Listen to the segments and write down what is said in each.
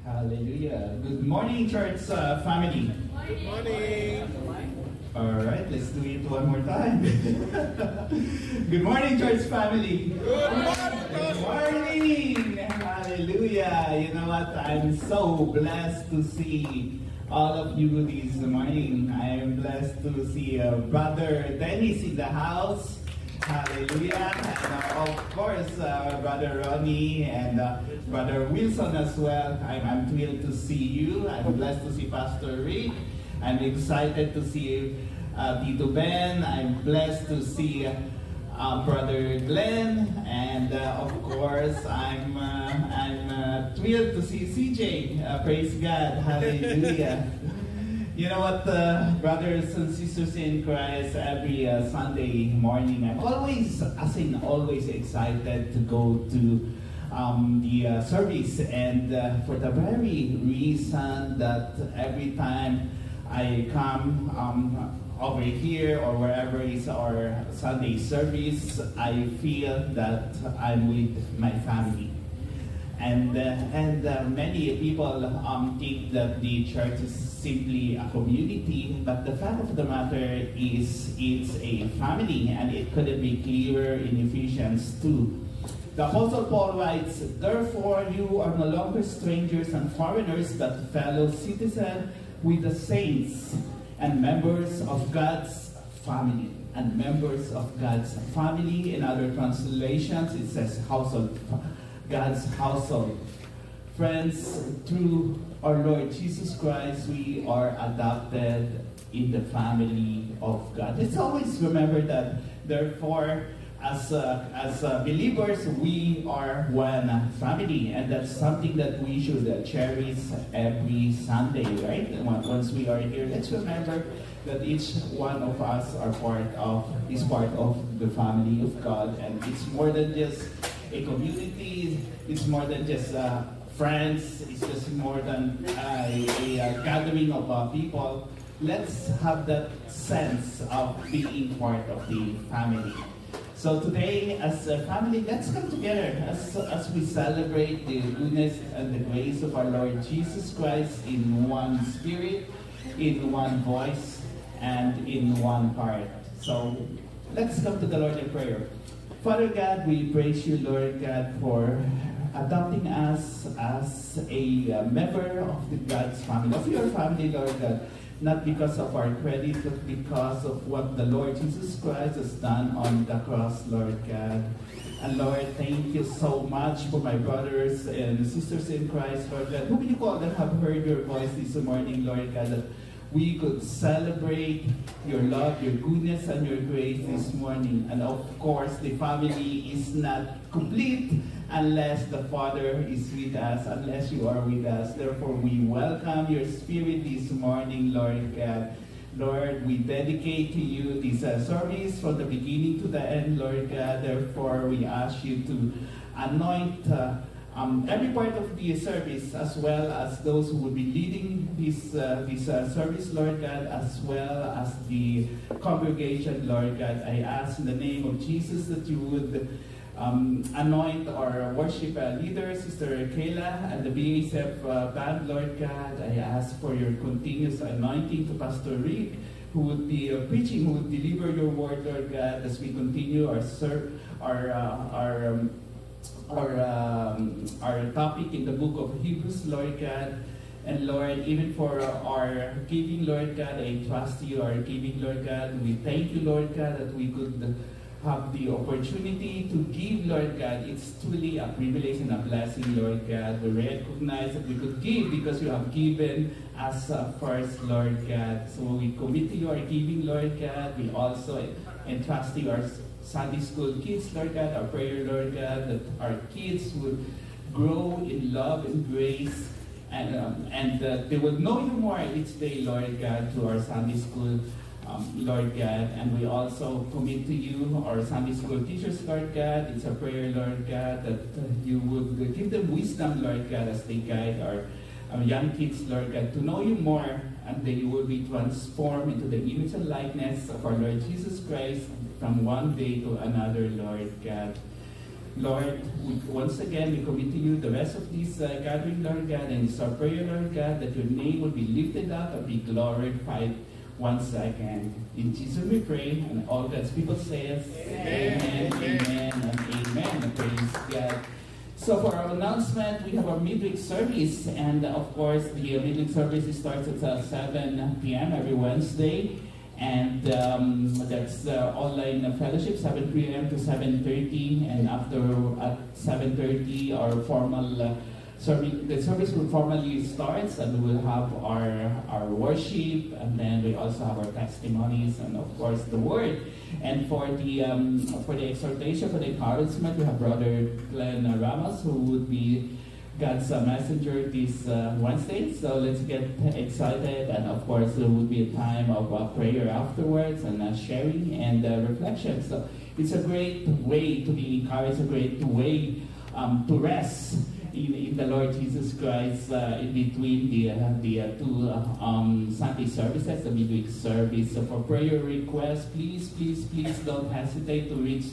Hallelujah. Good morning, church family. Good morning. All right, let's do it one more time. Good morning, church family. Good morning. Good morning. Hallelujah. You know what? I'm so blessed to see all of you this morning. I am blessed to see Brother Dennis in the house. Hallelujah. And of course, Brother Ronnie and Brother Wilson as well. I'm thrilled to see you. I'm blessed to see Pastor Rick. I'm excited to see Tito Ben. I'm blessed to see Brother Glenn. And of course, I'm thrilled to see CJ. Praise God. Hallelujah. You know what, brothers and sisters in Christ, every Sunday morning, I'm always excited to go to the service. And for the very reason that every time I come over here or wherever is our Sunday service, I feel that I'm with my family. And many people think that the church is simply a community, but the fact of the matter is it's a family, and it couldn't be clearer in Ephesians 2. The Apostle Paul writes, "Therefore you are no longer strangers and foreigners, but fellow citizens with the saints and members of God's family." And members of God's family. In other translations, it says household. God's household. Friends, through our Lord Jesus Christ, we are adopted in the family of God. Let's always remember that, therefore, as believers, we are one family, and that's something that we should cherish every Sunday, right? Once we are here, let's remember that each one of us is part of the family of God, and it's more than just a community. It's more than just friends. It's just more than a gathering of people. Let's have that sense of being part of the family. So today, as a family, let's come together as we celebrate the goodness and the grace of our Lord Jesus Christ in one spirit, in one voice, and in one heart. So let's come to the Lord in prayer. Father God, we praise you, Lord God, for adopting us as a member of the God's family, of your family, Lord God. Not because of our credit, but because of what the Lord Jesus Christ has done on the cross, Lord God. And Lord, thank you so much for my brothers and sisters in Christ, Lord God, whom you call that have heard your voice this morning, Lord God, that we could celebrate your love, your goodness, and your grace this morning. And of course, the family is not complete unless the Father is with us, unless you are with us. Therefore, we welcome your Spirit this morning, Lord God. Lord, we dedicate to you this service from the beginning to the end, Lord God. Therefore, we ask you to anoint every part of the service, as well as those who will be leading this service, Lord God, as well as the congregation, Lord God. I ask in the name of Jesus that you would anoint our worship leader, Sister Kayla, and the BASF band, Lord God. I ask for your continuous anointing to Pastor Rick, who would be preaching, who would deliver your word, Lord God, as we continue our topic in the book of Hebrews, Lord God. And Lord, even for our giving, Lord God, I trust you, our giving, Lord God. We thank you, Lord God, that we could have the opportunity to give, Lord God. It's truly a privilege and a blessing, Lord God. We recognize that we could give because you have given us first, Lord God. So we commit to you our giving, Lord God. We also entrust to you our Sunday school kids, Lord God, our prayer, Lord God, that our kids would grow in love and grace, and that they would know you more each day, Lord God, through our Sunday school, Lord God. And we also commit to you our Sunday school teachers, Lord God. It's a prayer, Lord God, that you would give them wisdom, Lord God, as they guide our young kids, Lord God, to know you more, and that you will be transformed into the image and likeness of our Lord Jesus Christ from one day to another, Lord God. Lord, once again, we commit to you the rest of this gathering, Lord God, and it's our prayer, Lord God, that your name will be lifted up and be glorified once again. In Jesus we pray, and all God's people say, Amen, amen, and amen. Praise God. So for our announcement, we have our midweek service, and of course, the midweek service starts at 7 p.m. every Wednesday. And that's online fellowship, 7 p.m. to 7:30, and after at 7:30 our formal the service will formally start, and we will have our worship, and then we also have our testimonies, and of course the word. And for the exhortation, for the encouragement, we have Brother Glenn Ramos, who would be God's messenger this Wednesday. So let's get excited, and of course there will be a time of prayer afterwards, and sharing and reflection. So it's a great way to be encouraged, a great way to rest in the Lord Jesus Christ in between the two Sunday services, the midweek service. So for prayer requests, please don't hesitate to reach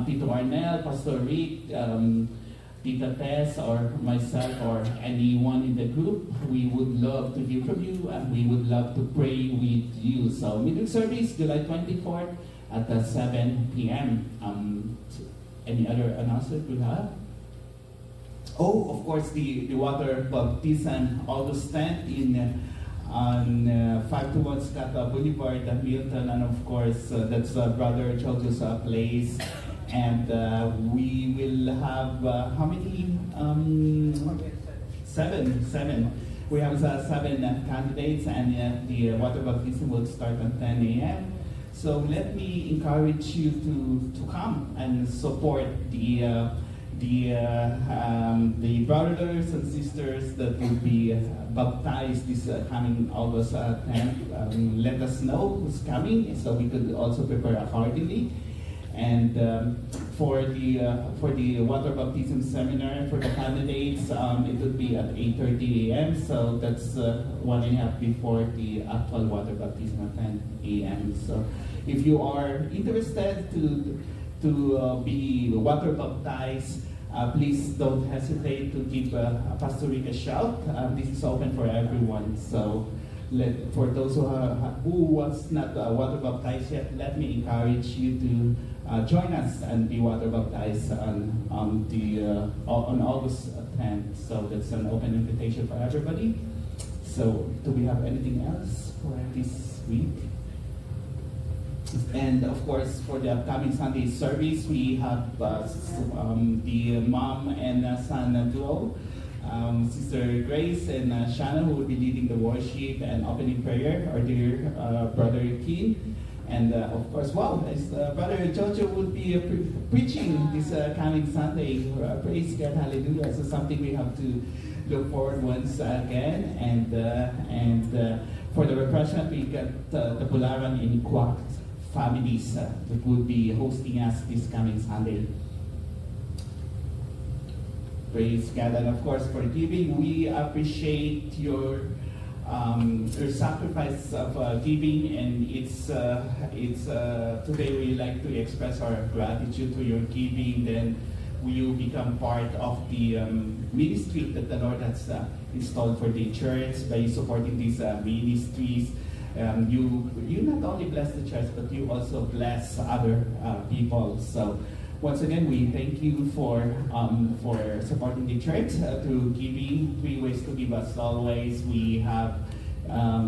Tito Arnel, Pastor Rick, Tita Tess, or myself, or anyone in the group. We would love to hear from you, and we would love to pray with you. So midweek service, July 24th at 7 p.m. Any other announcement we have? Oh, of course, the water baptism August 10th on 521 Scott Boulevard, Milton, and of course that's Brother Jojo's place. And we will have how many? Seven. We have 7 candidates, and the water baptism will start at 10 a.m. So let me encourage you to come and support the brothers and sisters that will be baptized this coming August 10th. Let us know who's coming, so we could also prepare accordingly. And for the water baptism seminar for the candidates, it would be at 8:30 a.m. So that's 1.5 before the actual water baptism at 10 a.m. So if you are interested to be water baptized, please don't hesitate to give Pastor Rick a shout. This is open for everyone. So for those who was not water baptized yet, let me encourage you to join us and be water baptized on August 10th. So that's an open invitation for everybody. So do we have anything else for this week? And of course, for the upcoming Sunday service, we have the mom and son duo, Sister Grace and Shannon, who will be leading the worship and opening prayer, our dear Brother Keen. And of course, Brother Jojo will be preaching this coming Sunday. Praise God, hallelujah. So something we have to look forward once again. And for the refreshment, we got the Bularan in Quack families that will be hosting us this coming Sunday. Praise God. And of course, for giving, we appreciate your sacrifice of giving, and it's today we like to express our gratitude to your giving. Then you become part of the ministry that the Lord has installed for the church by supporting these ministries. You not only bless the church, but you also bless other people. So once again, we thank you for supporting the church through giving. 3 ways to give us always. We have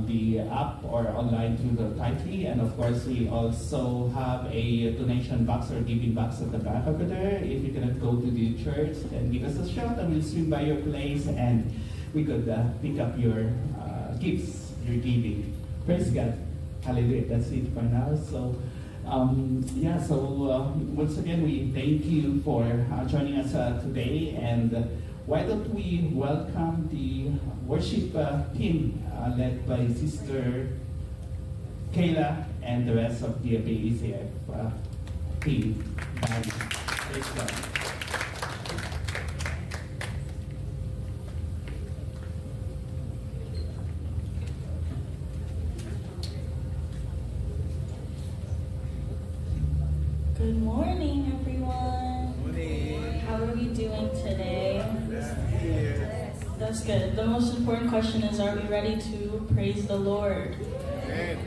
the app or online through the Tithe, and of course we also have a donation box or giving box at the back over there. If you cannot go to the church, then give us a shout and we'll swing by your place and we could pick up your gifts, your giving. Praise God. Hallelujah. That's it for now. So once again, we thank you for joining us today, and why don't we welcome the worship team led by Sister Kayla and the rest of the BACF team. Praise God. Good morning, everyone. Morning. doing today? Here. That's good. The most important question is, are we ready to praise the Lord? Amen.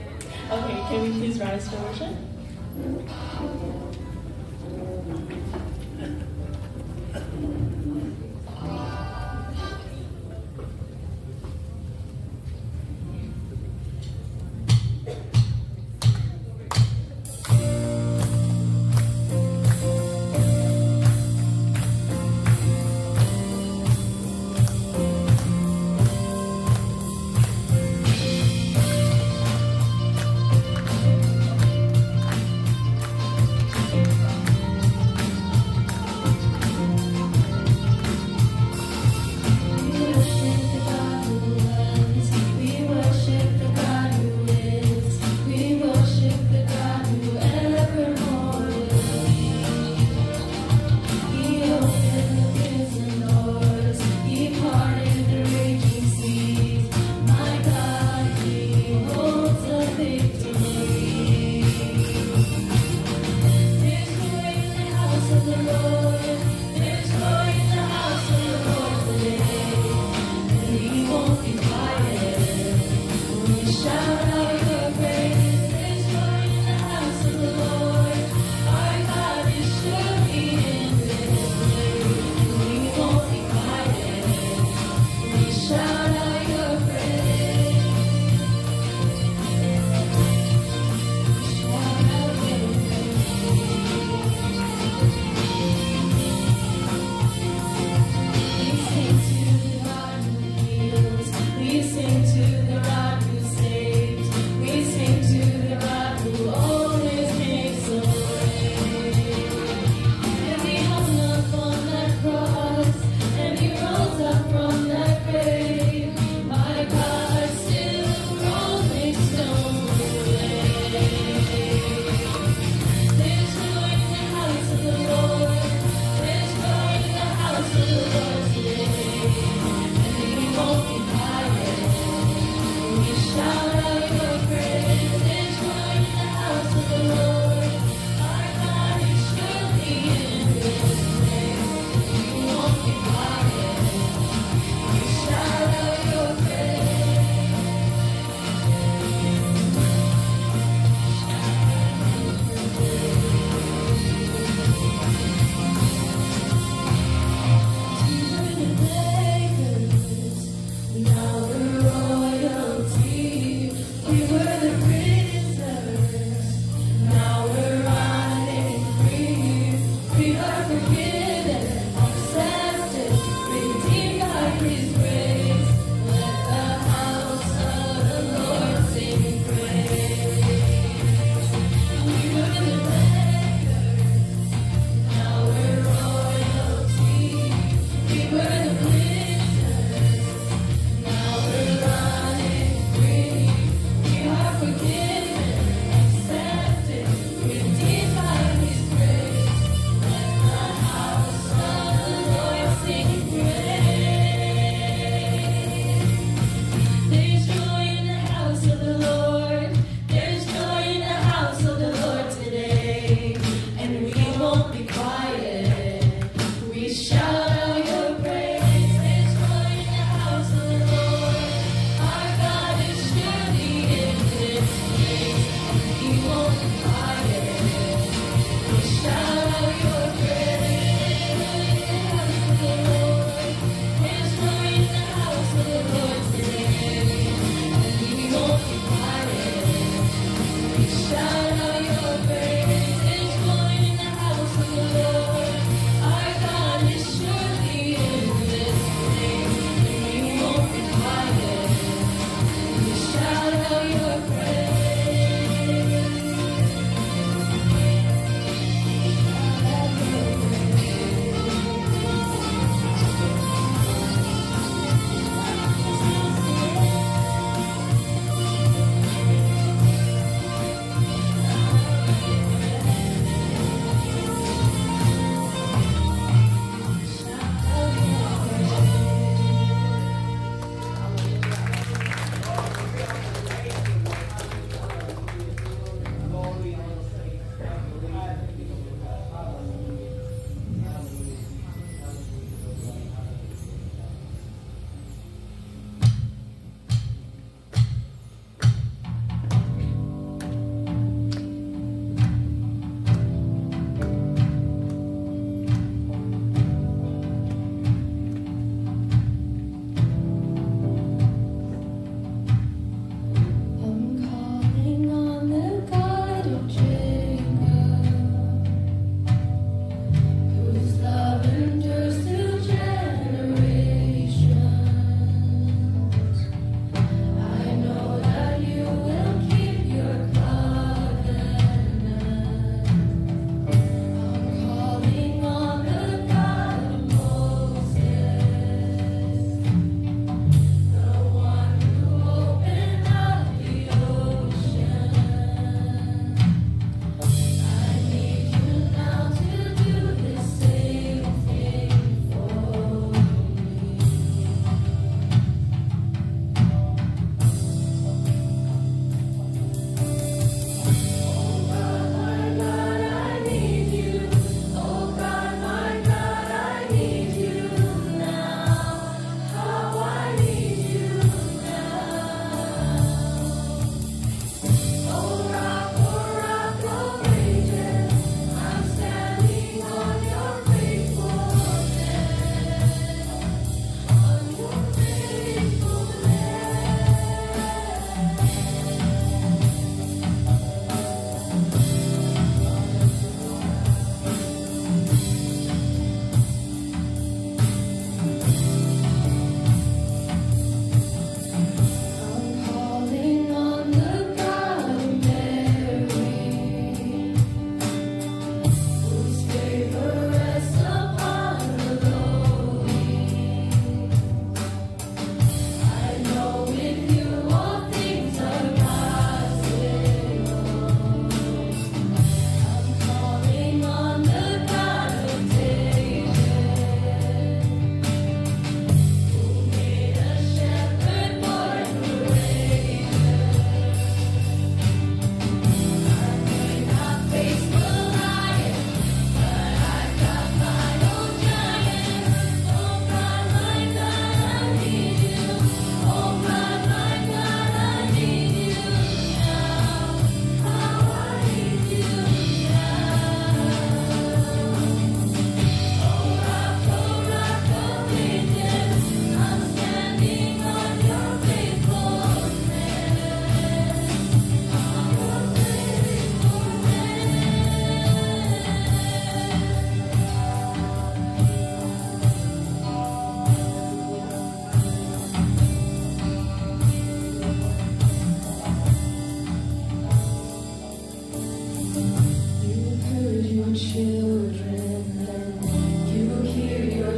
Okay, can we please rise for worship?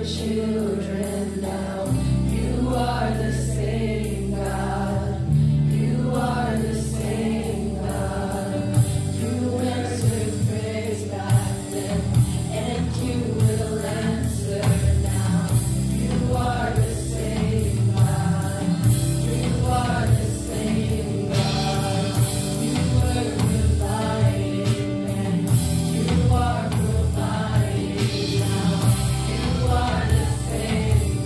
children now. You are the same God. You are the same God. You answered praise back then, and you will answer now. You are the same God. You are the same God. You were providing then. You are providing now. You are the same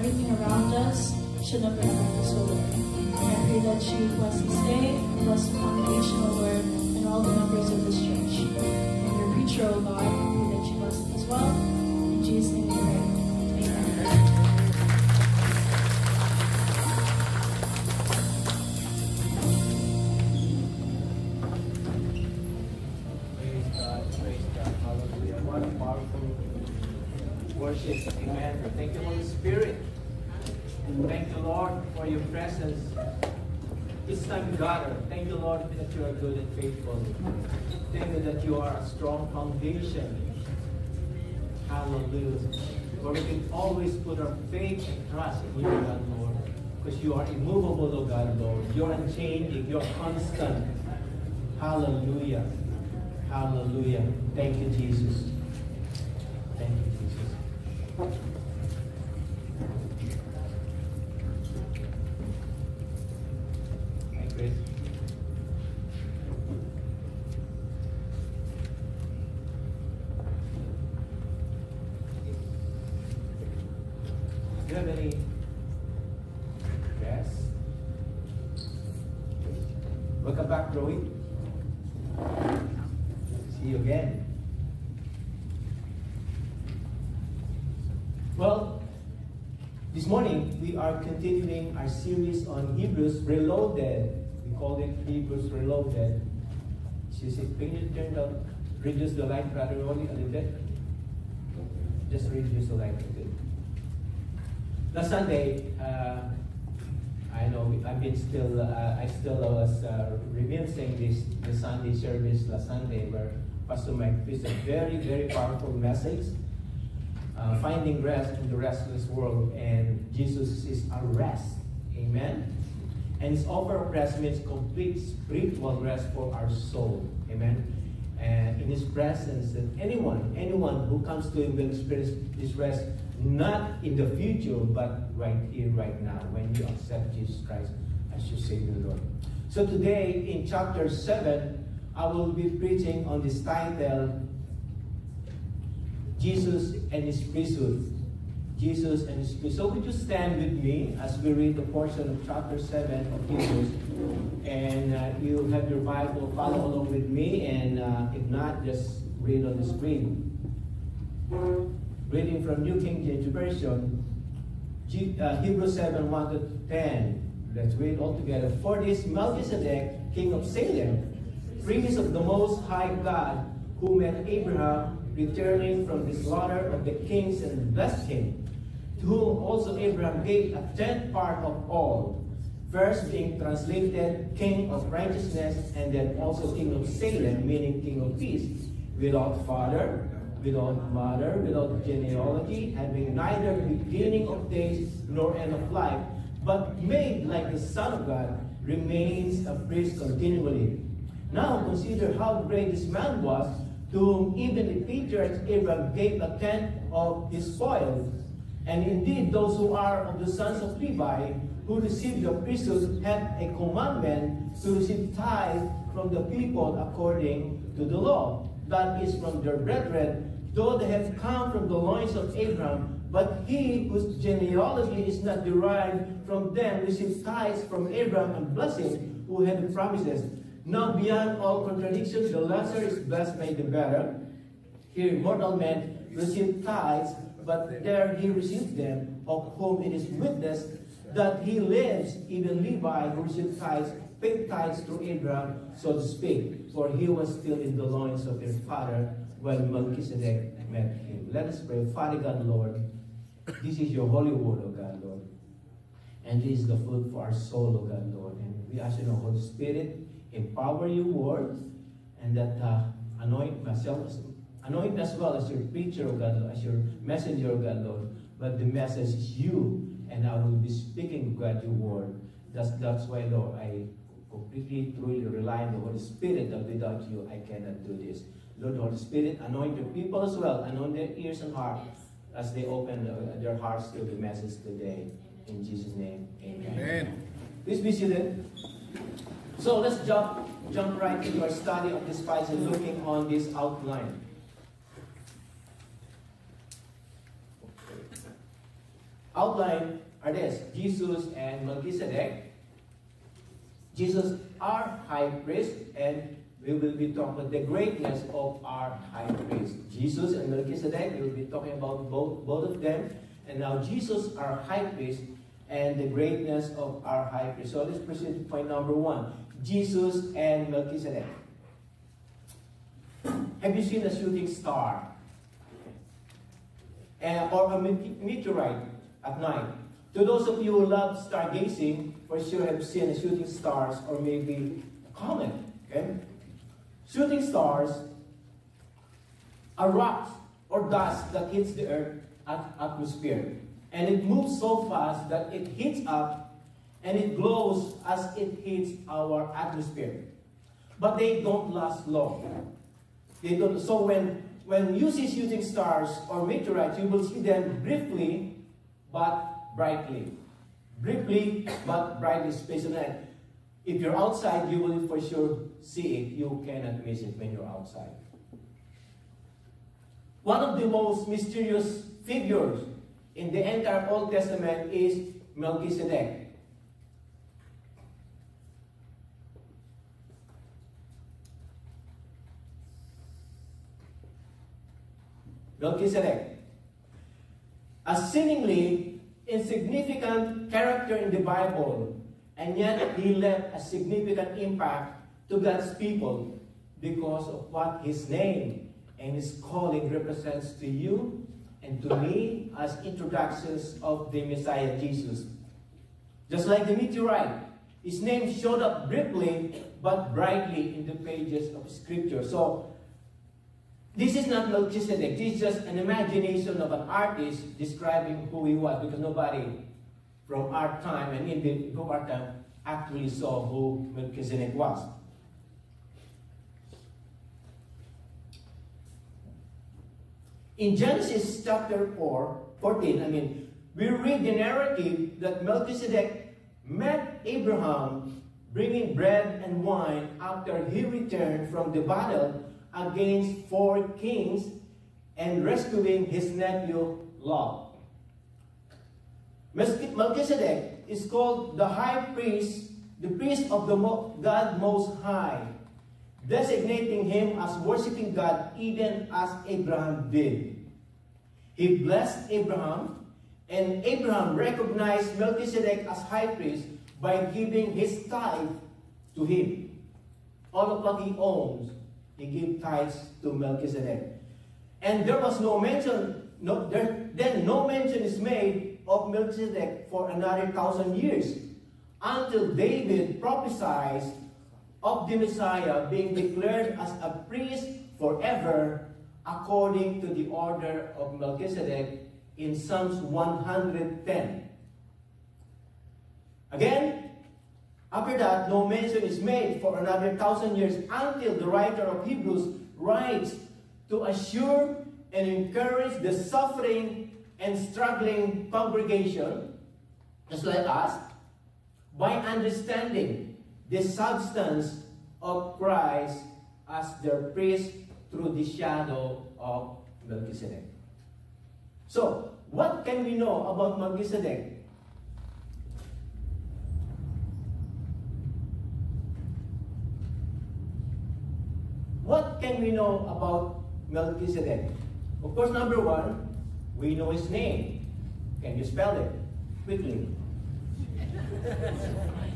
everything around us should never affect us, O Lord. And I pray that you bless this day, bless the congregation, O Lord, and all the members of this church. And your preacher, O God, I pray that you bless them as well. In Jesus' name we pray. Amen. Praise God, hallelujah. What a powerful worship, amen. Thank you, Holy Spirit. Thank you, Lord, for your presence. This time we gather. Thank you, Lord, that you are good and faithful. Thank you that you are a strong foundation. Hallelujah. Where we can always put our faith and trust in you, God, Lord. Because you are immovable, oh God, Lord. You're unchanging. You're constant. Hallelujah. Hallelujah. Thank you, Jesus. Thank you, Jesus. Hi, Chris. Do you have any guests? Welcome back, Roy. See you again. Well, this morning we are continuing our series on Hebrews Reloaded. We called it Hebrews Reloaded. She said, can you reduce the light, Brother Rolly, a little bit? Just reduce the light a bit. Last Sunday, I know I still was remembering this Sunday service last Sunday where Pastor Mike preached a very, very powerful message, finding rest in the restless world, and Jesus is our rest. Amen. And His offer of rest means complete spiritual rest for our soul. Amen. And in His presence, that anyone who comes to Him will experience this rest, not in the future, but right here, right now, when you accept Jesus Christ as your Savior, Lord. So today, in chapter 7, I will be preaching on this title, Jesus and His Priesthood. Jesus and His Priesthood. So would you stand with me as we read the portion of chapter 7 of Hebrews, and you have your Bible, follow along with me, and if not, just read on the screen. Reading from New King James Version, Hebrews 7, 1 to 10. Let's read all together. For this Melchizedek, king of Salem, priest of the Most High God, who met Abraham returning from the slaughter of the kings and blessed him, to whom also Abraham gave a tenth part of all, first being translated King of Righteousness, and then also King of Salem, meaning King of Peace, without father, without mother, without genealogy, having neither beginning of days nor end of life, but made like the Son of God, remains a priest continually. Now consider how great this man was, to whom even the patriarch Abraham gave a tenth of his spoil. And indeed, those who are of the sons of Levi, who received the priesthood, had a commandment to receive tithe from the people according to the law. That is, from their brethren, though they have come from the loins of Abraham, but he whose genealogy is not derived from them received tithes from Abraham and blessing, who had the promises. Now beyond all contradictions, the lesser is blessed by the better. Here mortal men receive tithes, but there he received them, of whom it is witnessed that he lives, even Levi, who received tithes, paid tithes to Abraham, so to speak, for he was still in the loins of his father when Melchizedek met him. Let us pray. Father God, Lord, this is your holy word, O God, Lord. And this is the food for our soul, O God, Lord. And we ask you, Holy Spirit, empower your word, and that anoint myself, anoint me as well as your preacher, O God, Lord, as your messenger, O God, Lord. But the message is you, and I will be speaking, God, your word. That's why, Lord, I completely, truly rely on the Holy Spirit, that without you, I cannot do this. Lord, Holy Spirit, anoint your people as well, anoint their ears and hearts as they open their hearts to the message today. In Jesus' name, amen. Amen. Please be seated. So let's jump right into our study of this passage, looking on this outline. outline are this: Jesus and Melchizedek. Jesus, our high priest, and we will be talking about the greatness of our high priest. Jesus and Melchizedek, we will be talking about both of them. And now Jesus, our high priest, and the greatness of our high priest. So let's proceed to point number 1. Jesus and Melchizedek. Have you seen a shooting star? Or a meteorite at night? To those of you who love stargazing, for sure have seen shooting stars or maybe a comet. Okay? Shooting stars are rocks or dust that hits the earth atmosphere. And it moves so fast that it heats up and it glows as it hits our atmosphere. But they don't last long. They don't. So when you see shooting stars or meteorites, you will see them briefly but brightly. Briefly but brightly, space on that. If you're outside, you will for sure see it. You cannot miss it when you're outside. One of the most mysterious figures in the entire Old Testament is Melchizedek. Melchizedek, a seemingly insignificant character in the Bible, and yet he left a significant impact to God's people because of what his name and his calling represents to you and to me as introductions of the Messiah Jesus. Just like the meteorite, his name showed up briefly but brightly in the pages of Scripture. So, this is not Melchizedek. This is just an imagination of an artist describing who he was, because nobody from our time and in the our time actually saw who Melchizedek was. In Genesis chapter 14, we read the narrative that Melchizedek met Abraham bringing bread and wine after he returned from the battle against 4 kings and rescuing his nephew Lot. Melchizedek is called the high priest, the priest of the God Most High, designating him as worshiping God even as Abraham did. He blessed Abraham, and Abraham recognized Melchizedek as high priest by giving his tithe to him. All of what he owns, he gave tithes to Melchizedek. And there was no mention, no mention is made of Melchizedek for another 1,000 years, until David prophesied of the Messiah being declared as a priest forever according to the order of Melchizedek in Psalms 110. Again, after that, no mention is made for another 1,000 years until the writer of Hebrews writes to assure and encourage the suffering and struggling congregation, just like us, by understanding the substance of Christ as their priest through the shadow of Melchizedek. So, what can we know about Melchizedek? What can we know about Melchizedek? Of course, number 1, we know his name. Can you spell it quickly?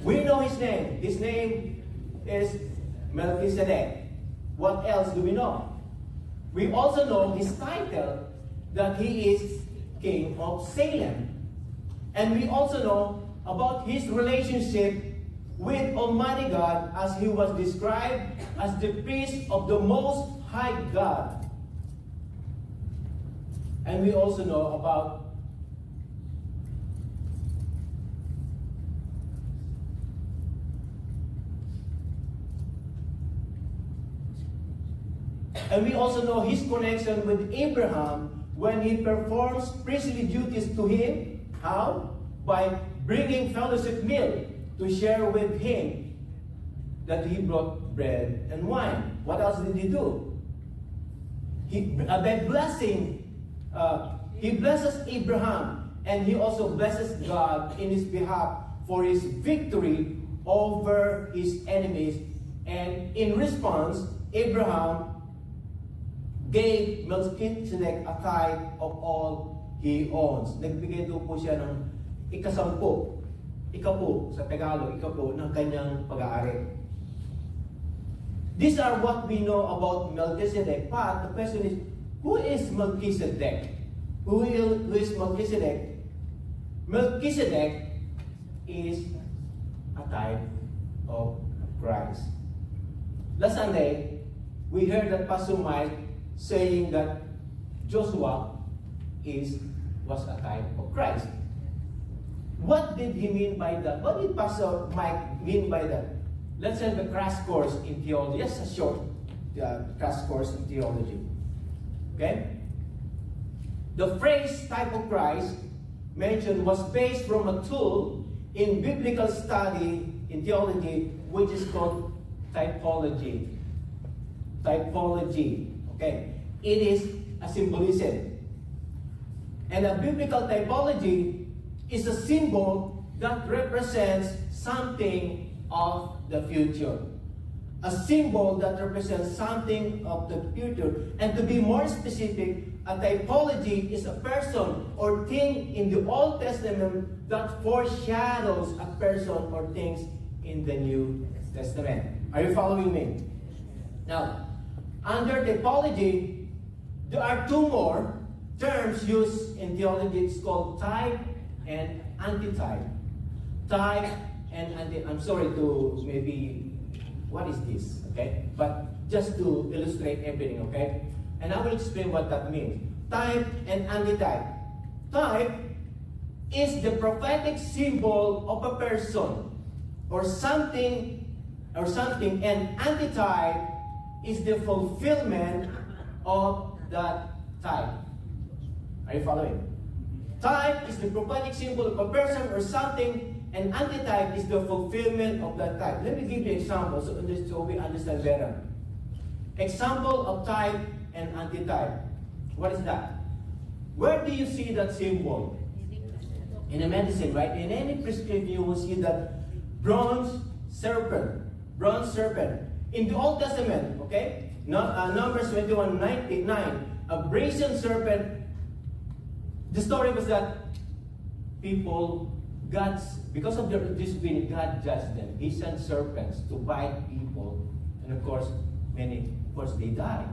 We know his name. His name is Melchizedek. What else do we know? We also know his title, that he is King of Salem. And we also know about his relationship with Almighty God, as he was described as the priest of the Most High God. And we also know about his connection with Abraham when he performs priestly duties to him. How? By bringing fellowship meal to share with him, that he brought bread and wine. What else did he do? By blessing, he blesses Abraham and he also blesses God in his behalf for his victory over his enemies. And in response, Abraham gave Melchizedek a tithe of all he owns. Nagbigay doon po siya ng ikasampu, ikapu sa Tagalog, ikapu ng kanyang pag-aari. These are what we know about Melchizedek. But the question is, who is Melchizedek? Who is Melchizedek? Melchizedek is a type of Christ. Last Sunday, we heard that Pastor Mike saying that Joshua was a type of Christ. What did he mean by that? What did Pastor Mike mean by that? Let's have a crash course in theology. Just a short crash course in theology. Okay? The phrase type of Christ mentioned was based from a tool in biblical study in theology, which is called typology. Typology. Okay? It is a symbolism. And a biblical typology is a symbol that represents something of the future. A symbol that represents something of the future. And to be more specific, a typology is a person or thing in the Old Testament that foreshadows a person or things in the New Testament. Are you following me? Now, under typology, there are two more terms used in theology. It's called type and antitype. Type and anti. I'm sorry to maybe, what is this? Okay? But just to illustrate everything, okay? And I will explain what that means. Type and antitype. Type is the prophetic symbol of a person or something, and antitype is the fulfillment of that type. Are you following? Type is the prophetic symbol of a person or something, and antitype is the fulfillment of that type. Let me give you an example so we understand better. Example of type and antitype. What is that? Where do you see that symbol? In a medicine, right? In any prescription, you will see that bronze serpent. Bronze serpent. In the Old Testament, okay? Numbers 21:9, a brazen serpent. The story was that because of their discipline, God judged them. He sent serpents to bite people, and of course, they died.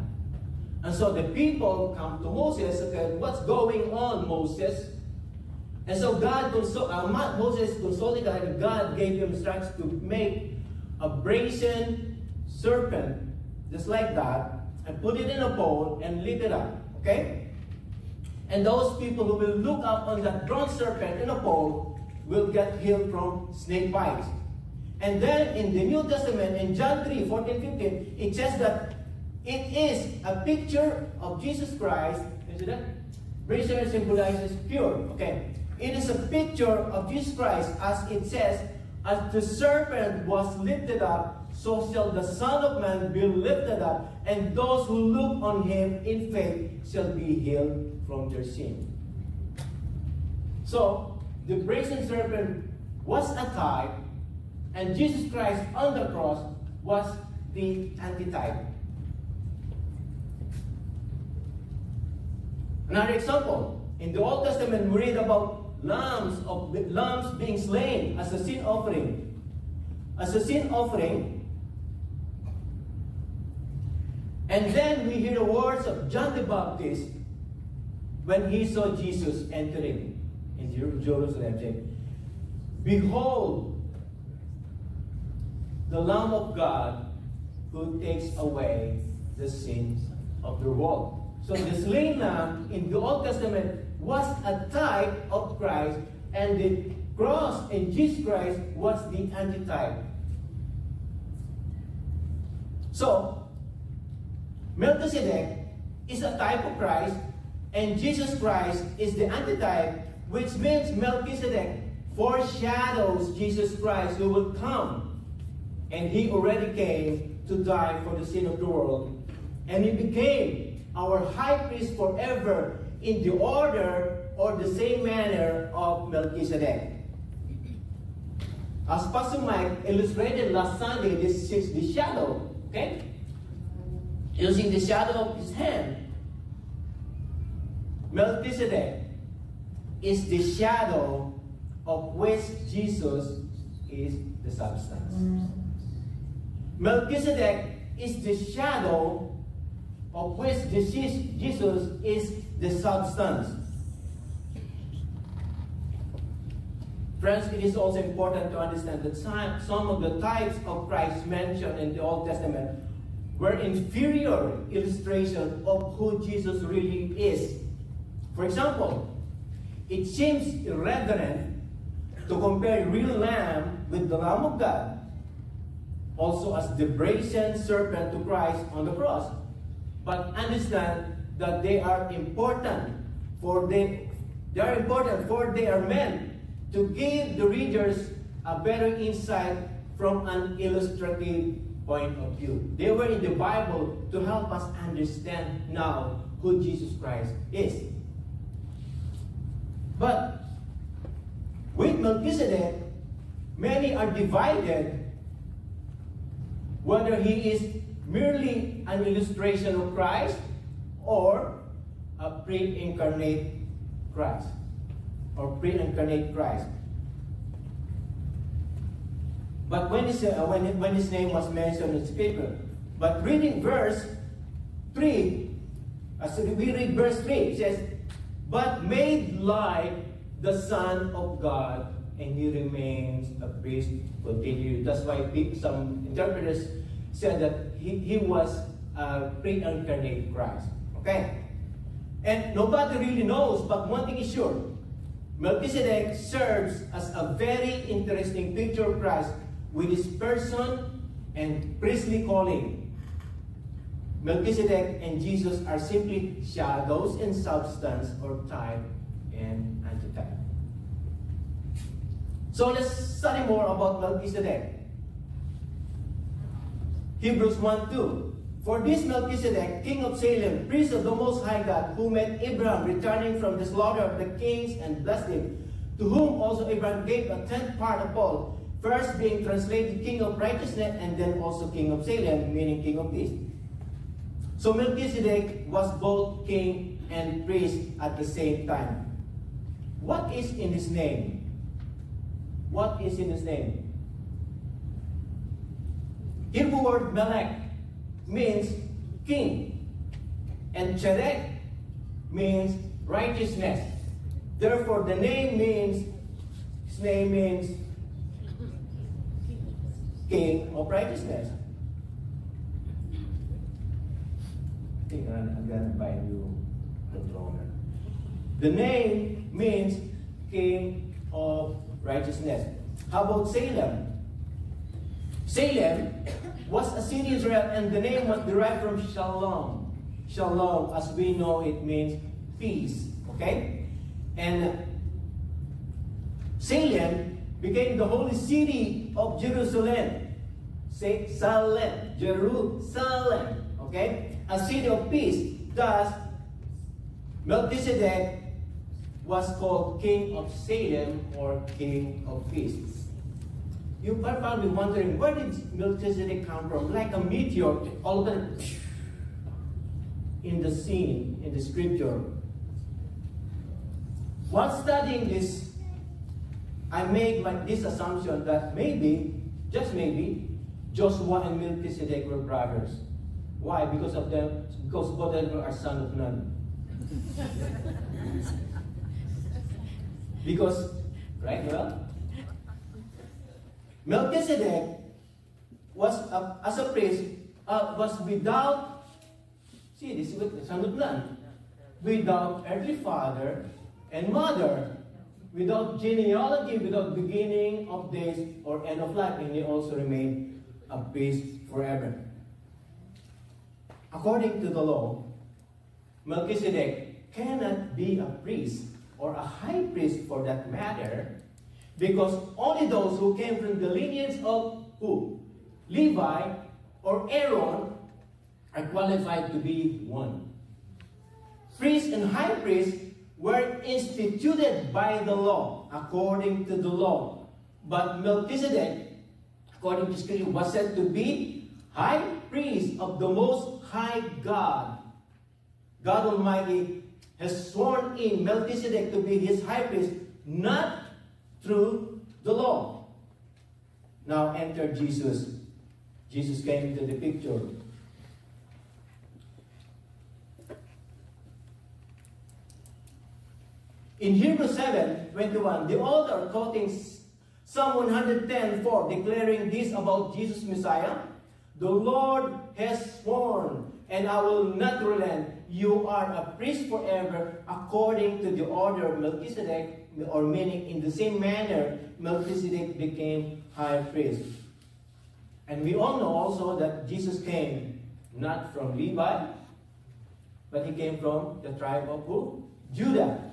And so the people come to Moses, okay, what's going on, Moses? And so Moses consulted God, and God gave him instructions to make a brazen serpent, just like that, and put it in a bowl and lift it up, okay? And those people who will look up on that bronze serpent in a bowl will get healed from snake bites. And then in the New Testament, in John 3:14-15, it says that it is a picture of Jesus Christ. You see that? Brazen symbolizes pure. Okay. It is a picture of Jesus Christ, as it says, as the serpent was lifted up, so shall the Son of Man be lifted up, and those who look on him in faith shall be healed from their sin. So, the brazen serpent was a type, and Jesus Christ on the cross was the antitype. Another example, in the Old Testament, we read about lambs being slain as a sin offering. As a sin offering. And then we hear the words of John the Baptist when he saw Jesus entering in Jerusalem, saying, "Behold, the Lamb of God who takes away the sins of the world." So the slain lamb in the Old Testament was a type of Christ, and the cross in Jesus Christ was the antitype. So, Melchizedek is a type of Christ, and Jesus Christ is the antitype, which means Melchizedek foreshadows Jesus Christ who will come. And he already came to die for the sin of the world. And he became our high priest forever in the order or the same manner of Melchizedek. As Pastor Mike illustrated last Sunday, this is the shadow, okay? Using the shadow of his hand, Melchizedek is the shadow of which Jesus is the substance. Melchizedek is the shadow of which Jesus is the substance. Friends, it is also important to understand that some of the types of Christ mentioned in the Old Testament were inferior illustration of who Jesus really is. For example, it seems irreverent to compare real lamb with the Lamb of God, also as the brazen serpent to Christ on the cross. But understand that they are important, for they are meant to give the readers a better insight from an illustrative point of view. They were in the Bible to help us understand now who Jesus Christ is. But with Melchizedek, many are divided whether he is merely an illustration of Christ or a pre-incarnate Christ. Or pre-incarnate Christ. But when his name was mentioned in Scripture, but reading verse 3, as we read verse 3, it says, "But made like the Son of God, and he remains a priest continually." That's why some interpreters said that he was a pre-incarnate Christ. Okay? And nobody really knows, but one thing is sure. Melchizedek serves as a very interesting picture of Christ with his person and priestly calling. Melchizedek and Jesus are simply shadows in substance, or type and antitype. So let's study more about Melchizedek. Hebrews 1:2. "For this Melchizedek, king of Salem, priest of the Most High God, who met Abraham returning from the slaughter of the kings and blessed him, to whom also Abraham gave a tenth part of all, first being translated king of righteousness, and then also king of Salem," meaning king of peace. So Melchizedek was both king and priest at the same time. What is in his name? What is in his name? Hebrew word melech means king, and Tzedek means righteousness. Therefore, his name means king of righteousness. I think I'm gonna buy a new controller. The name means king of righteousness. How about Salem? Salem was a city in Israel, and the name was derived from Shalom. Shalom, as we know, it means peace. Okay? And Salem became the holy city of Jerusalem. Say Salem, Jerusalem. Okay? A city of peace. Thus, Melchizedek was called King of Salem, or King of Peace. You are probably wondering, where did Melchizedek come from? Like a meteor, all of a sudden, in the scene, in the scripture. While studying this, I made this assumption that maybe, just maybe, Joshua and Melchizedek were brothers. Why? Because both of them are son of Nun. Because, right? Well, Melchizedek was, as a priest, was without, see, this is the son of Nun, without earthly father and mother, without genealogy, without beginning of days or end of life, and he also remained a priest forever. According to the law, Melchizedek cannot be a priest, or a high priest for that matter, because only those who came from the lineage of who? Levi or Aaron are qualified to be one. Priest and high priest were instituted by the law, according to the law. But Melchizedek, according to Scripture, was said to be high priest of the Most High God. God Almighty has sworn in Melchizedek to be his high priest, not through the law. Now enter Jesus. Jesus came into the picture. In Hebrews 7:21, the author quoting Psalm 110:4, declaring this about Jesus Messiah, "The Lord has sworn, and I will not relent. You are a priest forever, according to the order of Melchizedek," or meaning in the same manner, Melchizedek became high priest. And we all know also that Jesus came not from Levi, but he came from the tribe of who? Judah.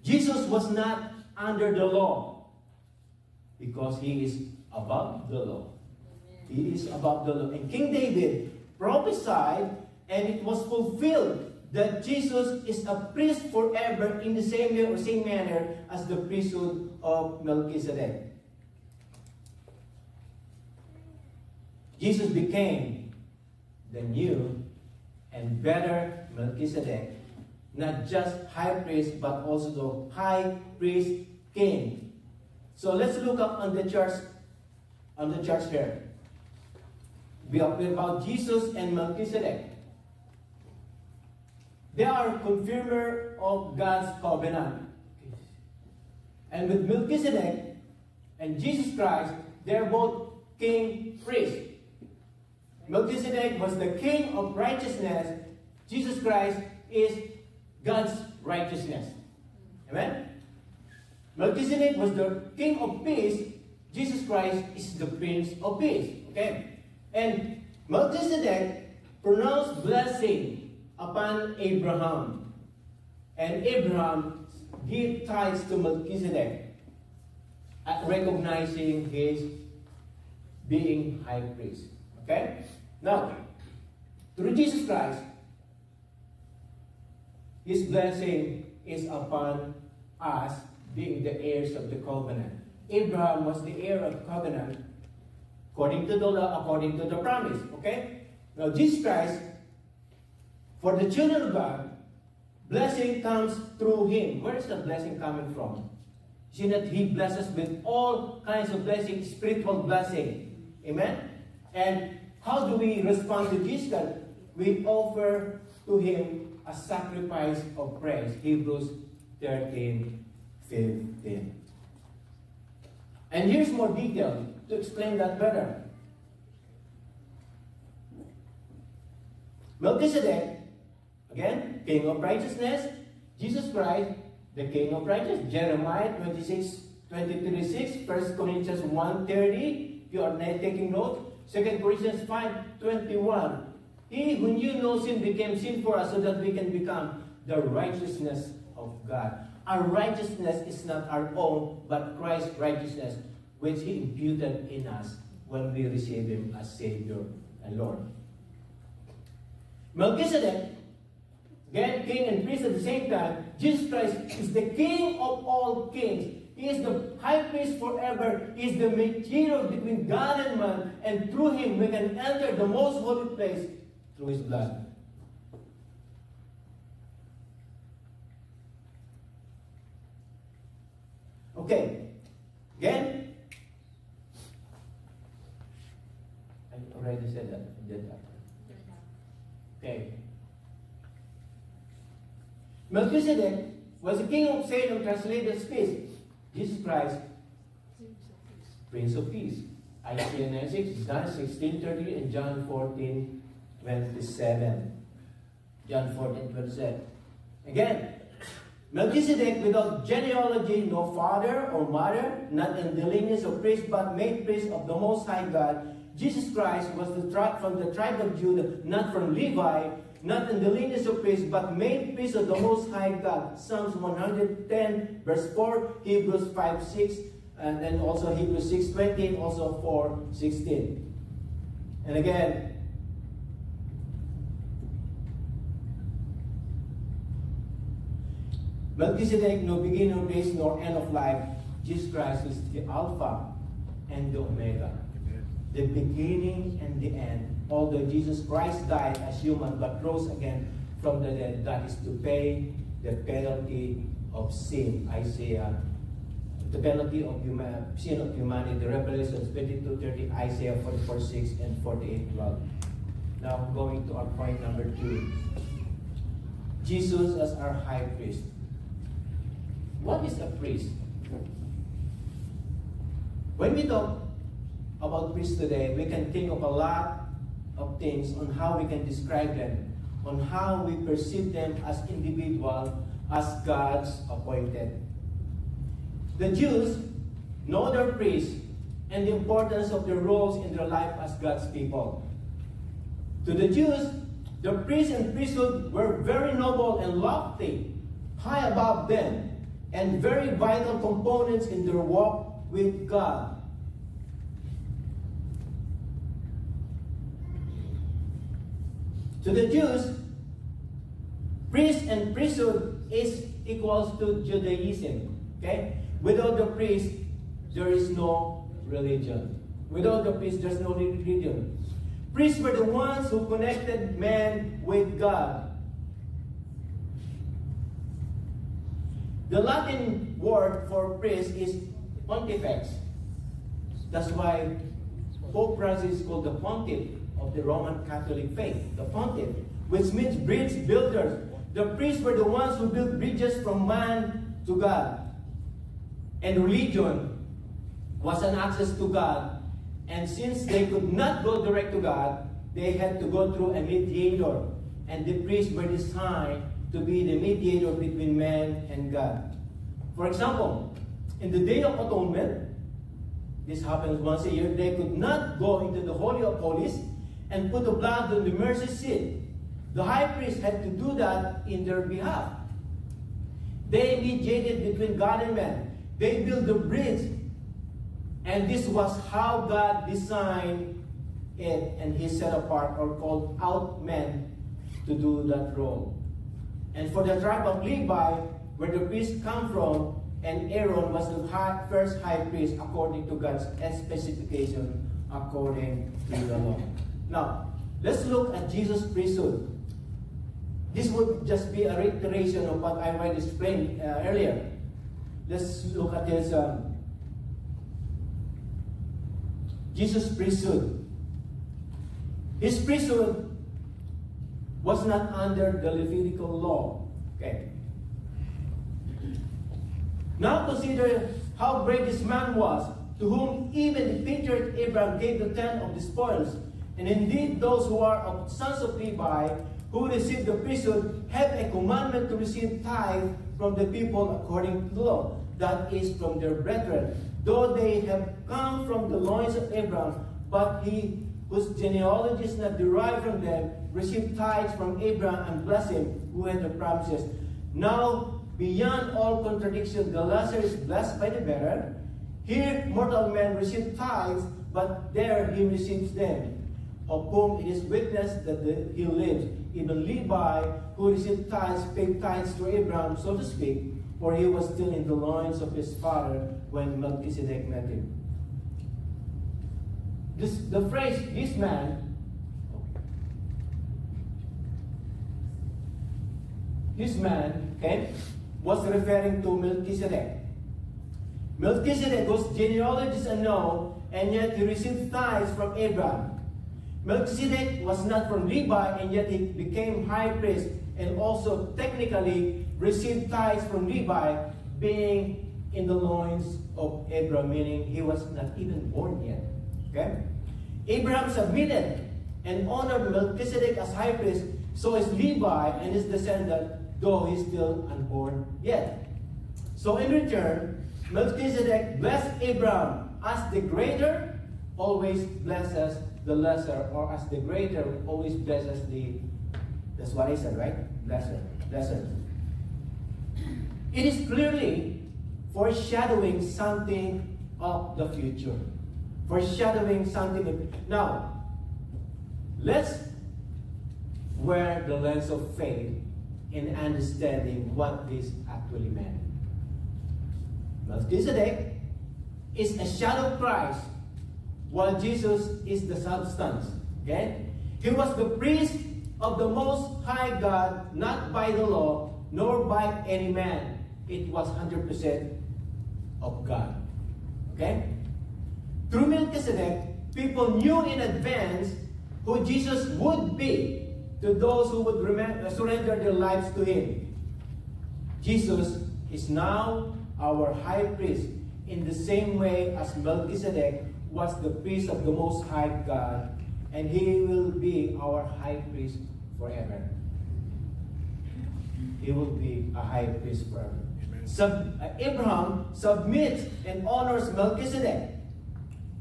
Jesus was not under the law because he is above the law. He is above the law. And King David prophesied, and it was fulfilled, that Jesus is a priest forever in the same way or same manner as the priesthood of Melchizedek. Jesus became the new and better Melchizedek, not just high priest, but also the high priest king. So let's look up on the chart here. We are about Jesus and Melchizedek. They are confirmer of God's covenant. And with Melchizedek and Jesus Christ, they are both king priest. Melchizedek was the king of righteousness. Jesus Christ is God's righteousness. Amen? Melchizedek was the king of peace. Jesus Christ is the prince of peace. Okay? And Melchizedek pronounced blessing upon Abraham. And Abraham gave tithes to Melchizedek, recognizing his being high priest. Okay? Now, through Jesus Christ, his blessing is upon us, being the heirs of the covenant. Abraham was the heir of the covenant, according to the law, according to the promise. Okay? Now, Jesus Christ, for the children of God, blessing comes through him. Where is the blessing coming from? See that he blesses with all kinds of blessings, spiritual blessing. Amen? And how do we respond to Jesus? We offer to him a sacrifice of praise. Hebrews 13:15. And here's more detail to explain that better. Melchizedek, again, king of righteousness. Jesus Christ, the king of righteousness. Jeremiah 23:6, 1 Corinthians 1:30. If you are not taking note, 2 Corinthians 5:21. He who knew no sin became sin for us so that we can become the righteousness of God. Our righteousness is not our own, but Christ's righteousness, which he imputed in us when we receive him as Savior and Lord. Melchizedek, again, king and priest at the same time. Jesus Christ is the king of all kings. He is the high priest forever. He is the mediator between God and man. And through him, we can enter the most holy place through his blood. Okay. Again, I already said that. I did that. Okay. Melchizedek was the king of Salem, translated as peace. Jesus Christ, Prince of Peace. Isaiah 96, John 16:30, and John 14:27. John 14:27. Again, Melchizedek without genealogy, no father or mother, not in the lineage of priest, but made priest of the Most High God. Jesus Christ was from the tribe of Judah, not from Levi, not in the lineage of priest, but made priest of the Most High God. Psalms 110, verse 4, Hebrews 5:6, and then also Hebrews 6:20, and also 4:16. And again, Melchizedek, no beginning of days nor end of life. Jesus Christ is the Alpha and the Omega, the beginning and the end. Although Jesus Christ died as human but rose again from the dead, that is to pay the penalty of sin. Isaiah, the penalty of sin of humanity. Revelation 22:30, Isaiah 44:6 and 48:12. Now going to our point number 2. Jesus as our high priest. What is a priest? When we talk about priests today, we can think of a lot of things on how we can describe them, on how we perceive them as individuals, as God's appointed. The Jews know their priests and the importance of their roles in their life as God's people. To the Jews, the priest and priesthood were very noble and lofty, high above them, and very vital components in their walk with God. To the Jews, priest and priesthood is equals to Judaism. Okay? Without the priest, there is no religion. Without the priest, there's no religion. Priests were the ones who connected man with God. The Latin word for priest is pontifex. That's why Pope Francis is called the pontiff of the Roman Catholic faith. The pontiff, which means bridge builders. The priests were the ones who built bridges from man to God. And religion was an access to God. And since they could not go direct to God, they had to go through a mediator. And the priests were designed to be the mediator between man and God. For example, in the Day of Atonement, this happens once a year, they could not go into the Holy of Holies and put the blood on the mercy seat. The high priest had to do that in their behalf. They mediated between God and man. They built the bridge. And this was how God designed it, and He set apart or called out men to do that role. And for the tribe of Levi, where the priests come from, and Aaron was the first high priest according to God's specification, according to the law. Now, let's look at Jesus' priesthood. This would just be a reiteration of what I already explained earlier. Let's look at this Jesus' priesthood. His priesthood was not under the Levitical law. Okay. Now consider how great this man was, to whom even the patriarch Abraham gave the tenth of the spoils. And indeed, those who are of sons of Levi, who receive the priesthood, have a commandment to receive tithe from the people according to the law, that is, from their brethren, though they have come from the loins of Abraham, but he whose genealogy is not derived from them received tithes from Abraham and blessed him who had the promises. Now, beyond all contradiction, the lesser is blessed by the better. Here, mortal men receive tithes, but there he receives them, of whom it is witnessed that he lives. Even Levi, who received tithes, paid tithes to Abraham, so to speak, for he was still in the loins of his father when Melchizedek met him. The phrase, this man, okay, was referring to Melchizedek. Melchizedek, whose genealogy is unknown, and yet he received tithes from Abraham. Melchizedek was not from Levi, and yet he became high priest, and also technically received tithes from Levi, being in the loins of Abraham, meaning he was not even born yet. Okay? Abraham submitted and honored Melchizedek as high priest, so is Levi and his descendant, though he's still unborn yet. So in return, Melchizedek blessed Abraham as the greater always blesses the lesser, or as the greater always blesses the, that's what I said, right? Lesser. It is clearly foreshadowing something of the future. Foreshadowing something. Now, let's wear the lens of faith in understanding what this actually meant. Melchizedek is a shadow of Christ, while Jesus is the substance. Okay? He was the priest of the Most High God, not by the law, nor by any man. It was 100% of God. Okay? Through Melchizedek, people knew in advance who Jesus would be to those who would surrender their lives to Him. Jesus is now our high priest in the same way as Melchizedek was the priest of the Most High God, and He will be our high priest forever. He will be a high priest forever. Abraham submits and honors Melchizedek.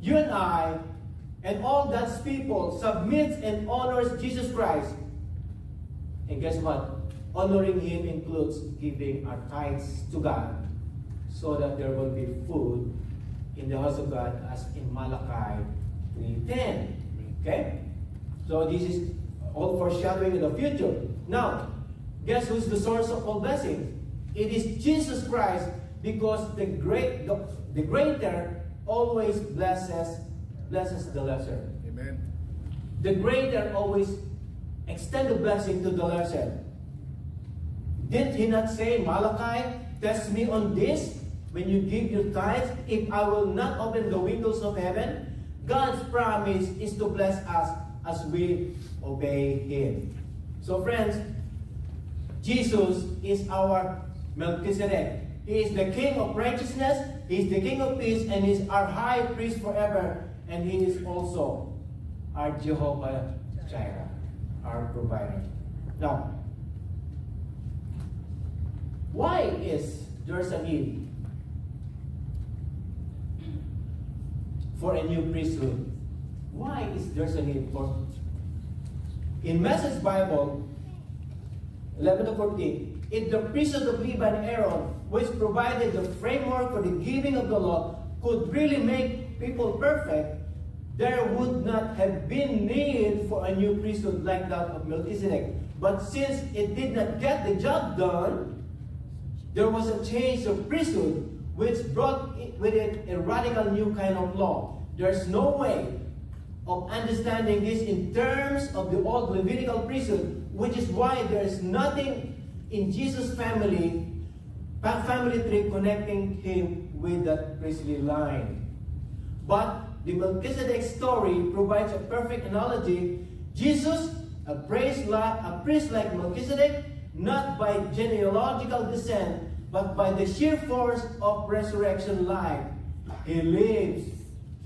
You and I and all God's people submits and honors Jesus Christ. And guess what? Honoring Him includes giving our tithes to God so that there will be food in the house of God, as in Malachi 3:10. Okay? So this is all foreshadowing in the future. Now, guess who's the source of all blessings? It is Jesus Christ, because the greater always blesses the lesser. Amen. The greater always extend the blessing to the lesser. Did He not say, Malachi, test me on this when you give your tithes, if I will not open the windows of heaven? God's promise is to bless us as we obey Him. So friends, Jesus is our Melchizedek. He is the King of righteousness, He is the King of peace, and He is our high priest forever. And He is also our Jehovah Jireh, our provider. Now, why is there a need for a new priesthood? Why is there a need for? In Message Bible 11-14, if the priesthood of Levi and Aaron, which provided the framework for the giving of the law, could really make people perfect, there would not have been need for a new priesthood like that of Melchizedek. But since it did not get the job done, there was a change of priesthood, which brought with it a radical new kind of law. There's no way of understanding this in terms of the old Levitical priesthood, which is why there is nothing in Jesus' family tree connecting Him with that priestly line. But the Melchizedek story provides a perfect analogy. Jesus, a priest like Melchizedek, not by genealogical descent, but by the sheer force of resurrection life. He lives,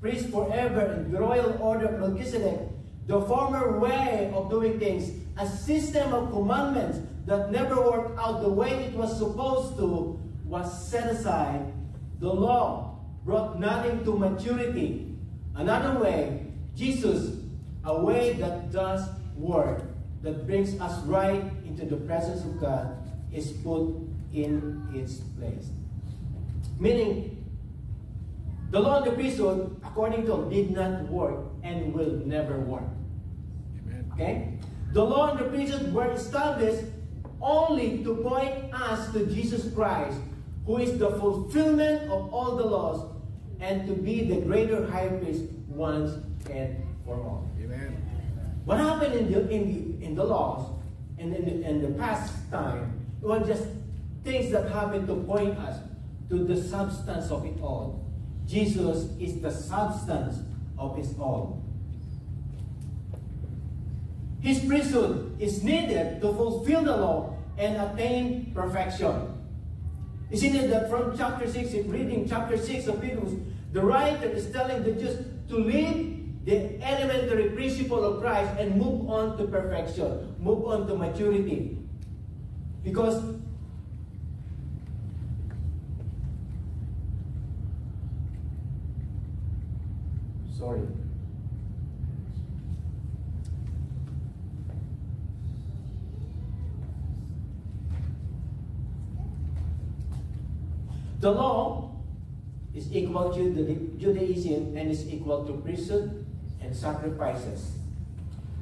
priest forever in the royal order of Melchizedek, the former way of doing things, a system of commandments that never worked out the way it was supposed to, was set aside. The law brought nothing to maturity. Another way, Jesus, a way that does work, that brings us right into the presence of God, is put in its place. Meaning, the law and the priesthood, according to him, did not work and will never work. Amen. Okay? The law and the priesthood were established only to point us to Jesus Christ, who is the fulfillment of all the laws, and to be the greater high priest once and for all. Amen. What happened in the laws and in the past time, it was just things that happened to point us to the substance of it all. Jesus is the substance of it all. His priesthood is needed to fulfill the law and attain perfection. Isn't it that from chapter 6, in reading chapter 6 of Hebrews, the writer is telling the Jews to leave the elementary principle of Christ and move on to perfection, move on to maturity. Because the law is equal to Judaism and is equal to priesthood and sacrifices.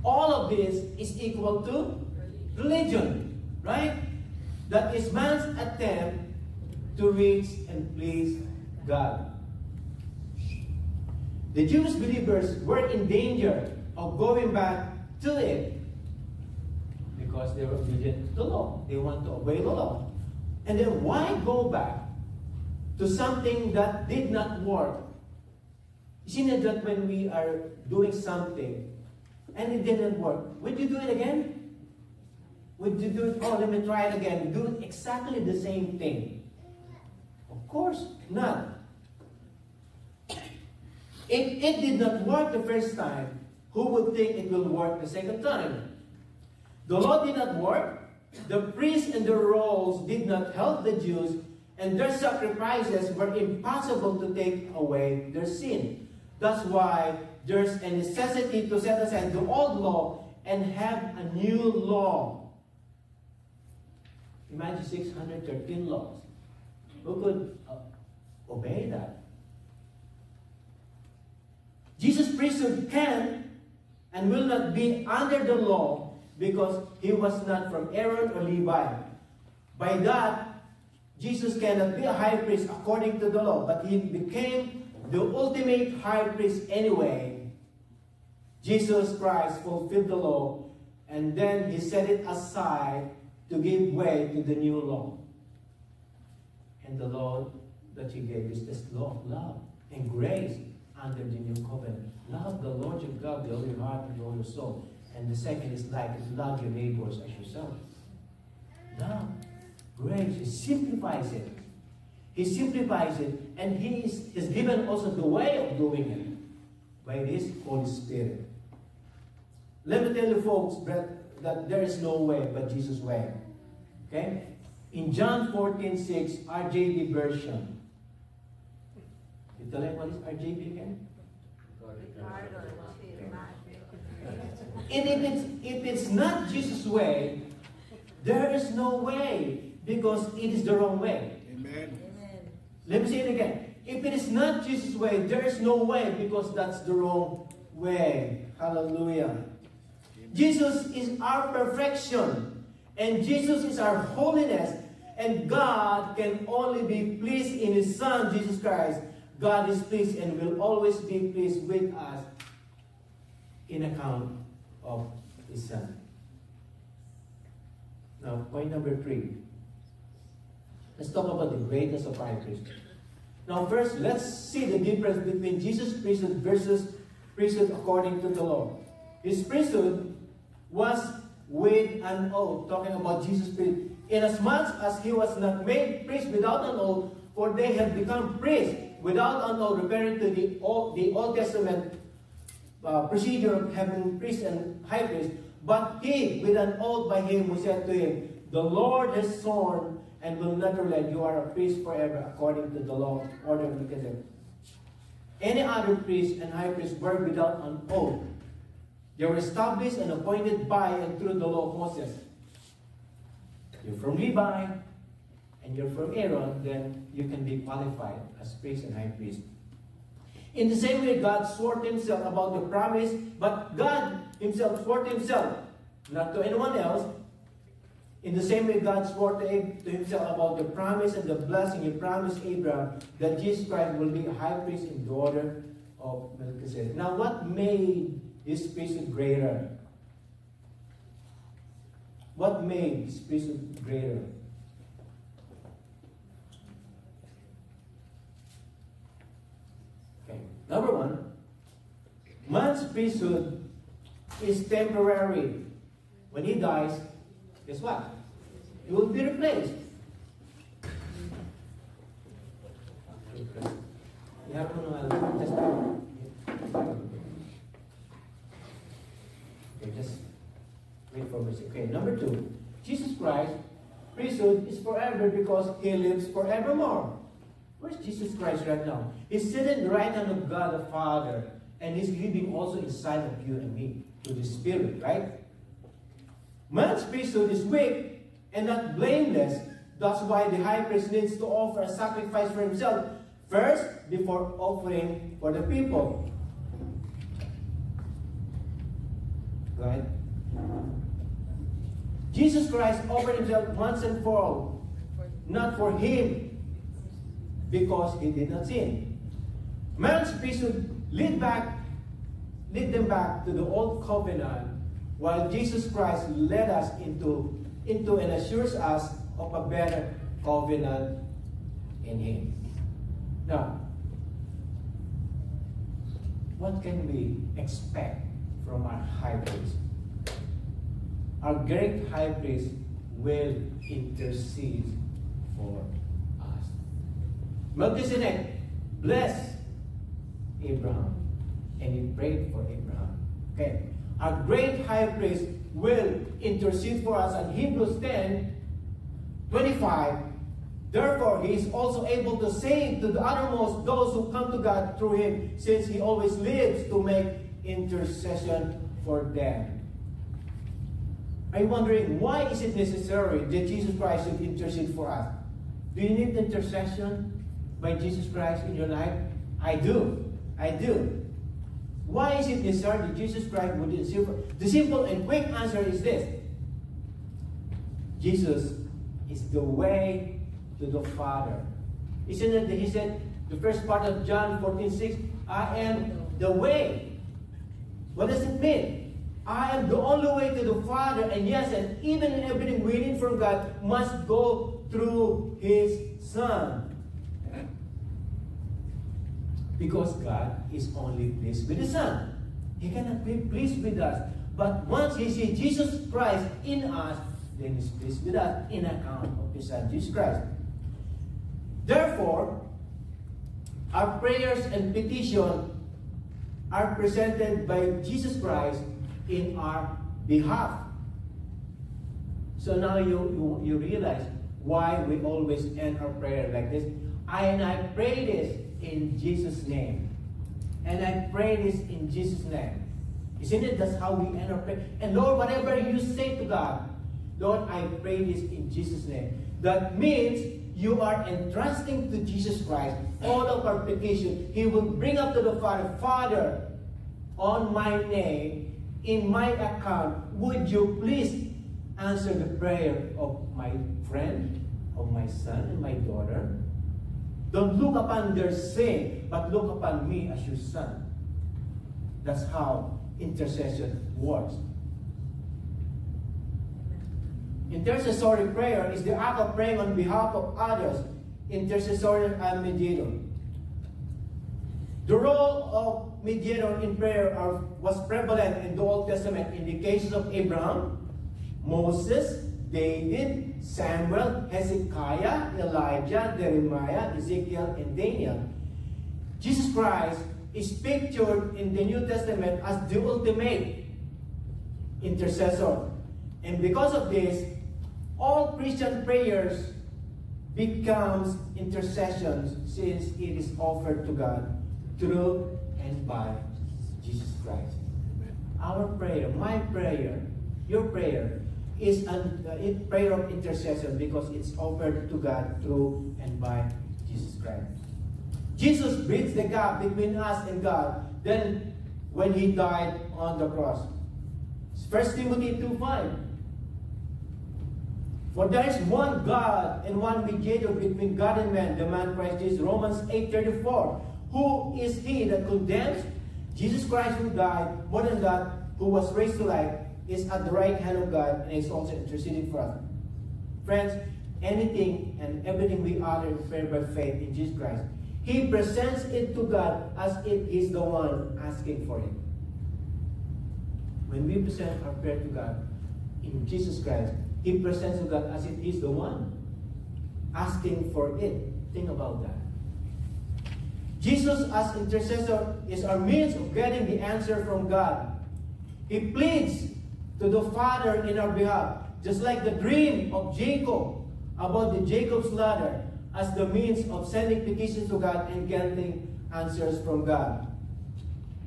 All of this is equal to religion, right? That is man's attempt to reach and please God. The Jewish believers were in danger of going back to it because they were obedient to the law. They want to obey the law. And then why go back to something that did not work? Isn't it that when we are doing something and it didn't work, would you do it again? Would you do it, oh, let me try it again, do exactly the same thing? Of course not. If it did not work the first time, who would think it will work the second time? The law did not work. The priests and their roles did not help the Jews, and their sacrifices were impossible to take away their sin. That's why there's a necessity to set aside the old law and have a new law. Imagine 613 laws. Who could obey that? Jesus' priesthood can and will not be under the law because he was not from Aaron or Levi. By that, Jesus cannot be a high priest according to the law, but he became the ultimate high priest anyway. Jesus Christ fulfilled the law, and then he set it aside to give way to the new law. And the law that he gave is this law of love and grace under the new covenant. Love the Lord your God with all your heart and all your soul. And the second is like love your neighbors as yourself. Love, grace, he simplifies it. He simplifies it, and he is given also the way of doing it by his Holy Spirit. Let me tell you folks that there is no way but Jesus' way. Okay? In John 14:6, RJB version. You tell them what is RJB again? And if it's not Jesus' way, there is no way because it is the wrong way. Amen. Let me say it again. If it is not Jesus' way, there is no way because that's the wrong way. Hallelujah. Jesus is our perfection, and Jesus is our holiness, and God can only be pleased in His Son, Jesus Christ. God is pleased and will always be pleased with us in account of His Son. Now, point number 3. Let's talk about the greatness of high priest. Now, first, let's see the difference between Jesus' priesthood versus priesthood according to the law. His priesthood was with an oath, talking about Jesus' priesthood. Inasmuch as he was not made priest without an oath, for they had become priests without an oath, referring to the Old Testament procedure of having priest and high priest. But he, with an oath by him, who said to him, "The Lord has sworn and will not relent, you are a priest forever, according to the law order of Melchizedek." Any other priest and high priest were without an oath. They were established and appointed by and through the law of Moses. You're from Levi, and you're from Aaron, then you can be qualified as priest and high priest. In the same way, God swore to himself about the promise, but God himself swore to himself, not to anyone else. In the same way, God swore to himself about the promise and the blessing he promised Abraham, that Jesus Christ will be a high priest in the order of Melchizedek. Now, what made his priesthood greater? What made his priesthood greater? Okay. Number 1, man's priesthood is temporary. When he dies, guess what? He will be replaced. Okay, just wait for me. Okay, number 2. Jesus Christ, priesthood is forever because he lives forevermore. Where's Jesus Christ right now? He's sitting at the right hand of God the Father, and he's living also inside of you and me through the Spirit, right? Man's priesthood is weak and not blameless. That's why the high priest needs to offer a sacrifice for himself first before offering for the people. Go ahead. Jesus Christ offered himself once and for all, not for him, because he did not sin. Man's priesthood lead them back to the old covenant, while Jesus Christ led us into and assures us of a better covenant in him. Now, what can we expect from our high priest? Our great high priest will intercede for us. Melchizedek blessed Abraham, and he prayed for Abraham. Okay. Our great high priest will intercede for us. And Hebrews 10:25, therefore he is also able to save to the uttermost those who come to God through him, since he always lives to make intercession for them. Are you wondering, why is it necessary that Jesus Christ should intercede for us? Do you need intercession by Jesus Christ in your life? I do. I do. Why is it necessary that Jesus Christ would intercede? The simple and quick answer is this: Jesus is the way to the Father. Isn't it that he said, the first part of John 14:6, I am the way. What does it mean? I am the only way to the Father, and yes, and even in everything we need from God must go through his Son. Because God is only pleased with the Son. He cannot be pleased with us. But once he sees Jesus Christ in us, then he's pleased with us in account of his Son, Jesus Christ. Therefore, our prayers and petition are presented by Jesus Christ in our behalf. So now you realize why we always end our prayer like this. I pray this in Jesus' name. And I pray this in Jesus' name. Isn't it? That's how we end our prayer. And Lord, whatever you say to God, Lord, I pray this in Jesus' name. That means you are entrusting to Jesus Christ all of our petition. He will bring up to the Father, Father, on my name, in my account, would you please answer the prayer of my friend, of my son and my daughter? Don't look upon their sin, but look upon me as your son. That's how intercession works. Intercessory prayer is the act of praying on behalf of others. Intercessory and mediator. The role of mediator in prayer was prevalent in the Old Testament in the cases of Abraham, Moses, David, Samuel, Hezekiah, Elijah, Jeremiah, Ezekiel, and Daniel. Jesus Christ is pictured in the New Testament as the ultimate intercessor. And because of this, all Christian prayers becomes intercessions, since it is offered to God through and by Jesus Christ. Our prayer, my prayer, your prayer, is a prayer of intercession because it's offered to God through and by Jesus Christ. Jesus bridged the gap between us and God then when he died on the cross. 1 Timothy 2:5. For there is one God and one mediator between God and man, the man Christ Jesus. Romans 8:34. Who is he that condemns? Jesus Christ, who died, more than that, who was raised to life, is at the right hand of God and is also interceding for us. Friends, anything and everything we utter in prayer by faith in Jesus Christ, he presents it to God as if he's the one asking for it. When we present our prayer to God in Jesus Christ, he presents to God as if he's the one asking for it. Think about that. Jesus as intercessor is our means of getting the answer from God. He pleads to the Father in our behalf, just like the dream of Jacob about the Jacob's ladder as the means of sending petitions to God and getting answers from God.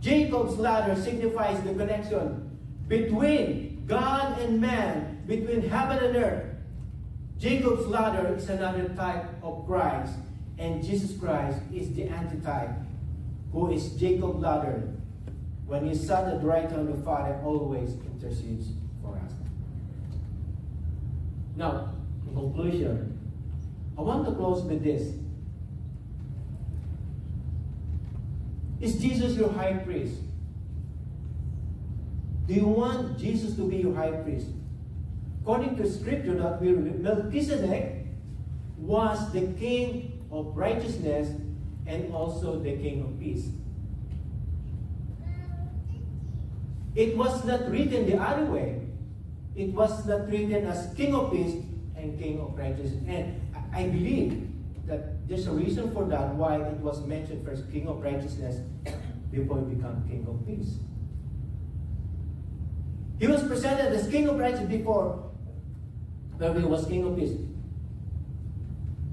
Jacob's ladder signifies the connection between God and man, between heaven and earth. Jacob's ladder is another type of Christ, and Jesus Christ is the antitype, who is Jacob's ladder. When he sat at the right hand of the Father, always intercedes for us. Now, in conclusion, I want to close with this. Is Jesus your high priest? Do you want Jesus to be your high priest? According to Scripture that we read, Melchizedek was the king of righteousness and also the king of peace. It was not written the other way. It was not written as king of peace and king of righteousness. And I believe that there's a reason for that, why it was mentioned first king of righteousness before he became king of peace. He was presented as king of righteousness before he was king of peace.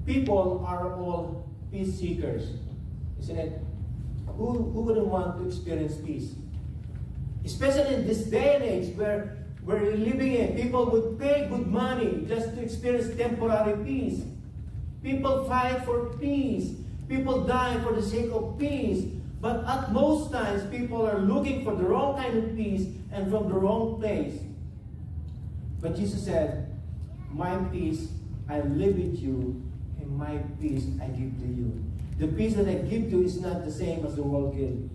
People are all peace seekers, isn't it? Who wouldn't want to experience peace? Especially in this day and age where we're living in, people would pay good money just to experience temporary peace. People fight for peace. People die for the sake of peace. But at most times, people are looking for the wrong kind of peace and from the wrong place. But Jesus said, my peace I live with you, and my peace I give to you. The peace that I give to you is not the same as the world gives.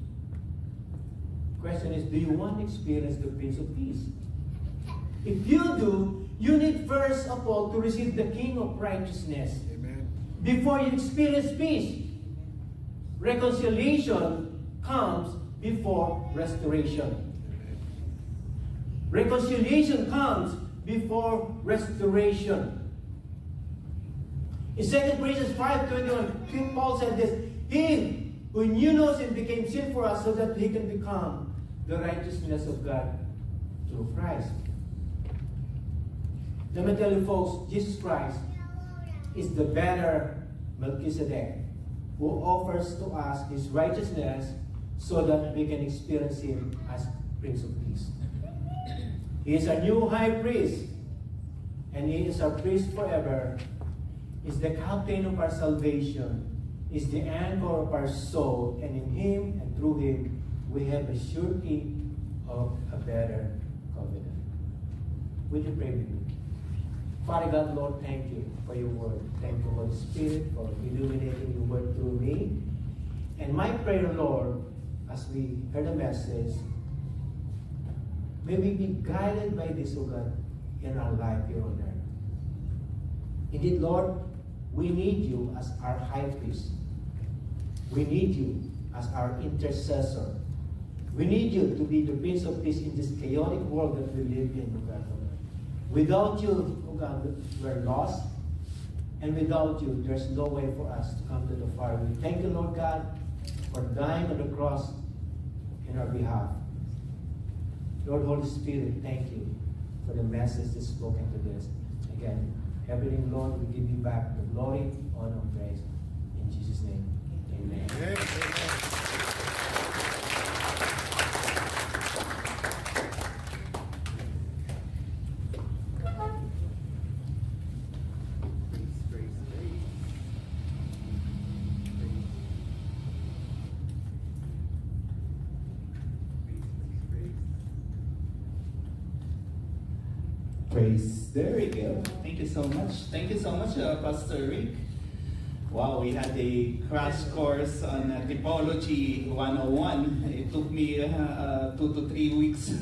Question is, do you want to experience the Prince of Peace? If you do, you need first of all to receive the King of Righteousness. Amen. Before you experience peace. Reconciliation comes before restoration. Reconciliation comes before restoration. In 2 Corinthians 5:21, Paul said this, he who knew no sin became sin for us so that he can become the righteousness of God through Christ. Let me tell you folks, Jesus Christ is the better Melchizedek who offers to us his righteousness so that we can experience him as Prince of Peace. He is a new high priest, and he is our priest forever. He is the captain of our salvation, he is the anchor of our soul, and in him and through him we have a surety of a better covenant. Would you pray with me? Father God, Lord, thank you for your word. Thank you, Holy Spirit, for illuminating your word through me. And my prayer, Lord, as we heard the message, may we be guided by this, O God, in our life here on earth. Indeed, Lord, we need you as our high priest. We need you as our intercessor. We need you to be the Prince of Peace in this chaotic world that we live in, O God. Without you, O God, we're lost. And without you, there's no way for us to come to the Father. We thank you, Lord God, for dying on the cross in our behalf. Lord, Holy Spirit, thank you for the message that's spoken to this. Again, everything, Lord, we give you back the glory, honor, and praise. In Jesus' name, amen. Amen. Praise. There we go. Thank you so much. Thank you so much, Pastor Rick. Wow, we had a crash course on Typology 101. It took me 2 to 3 weeks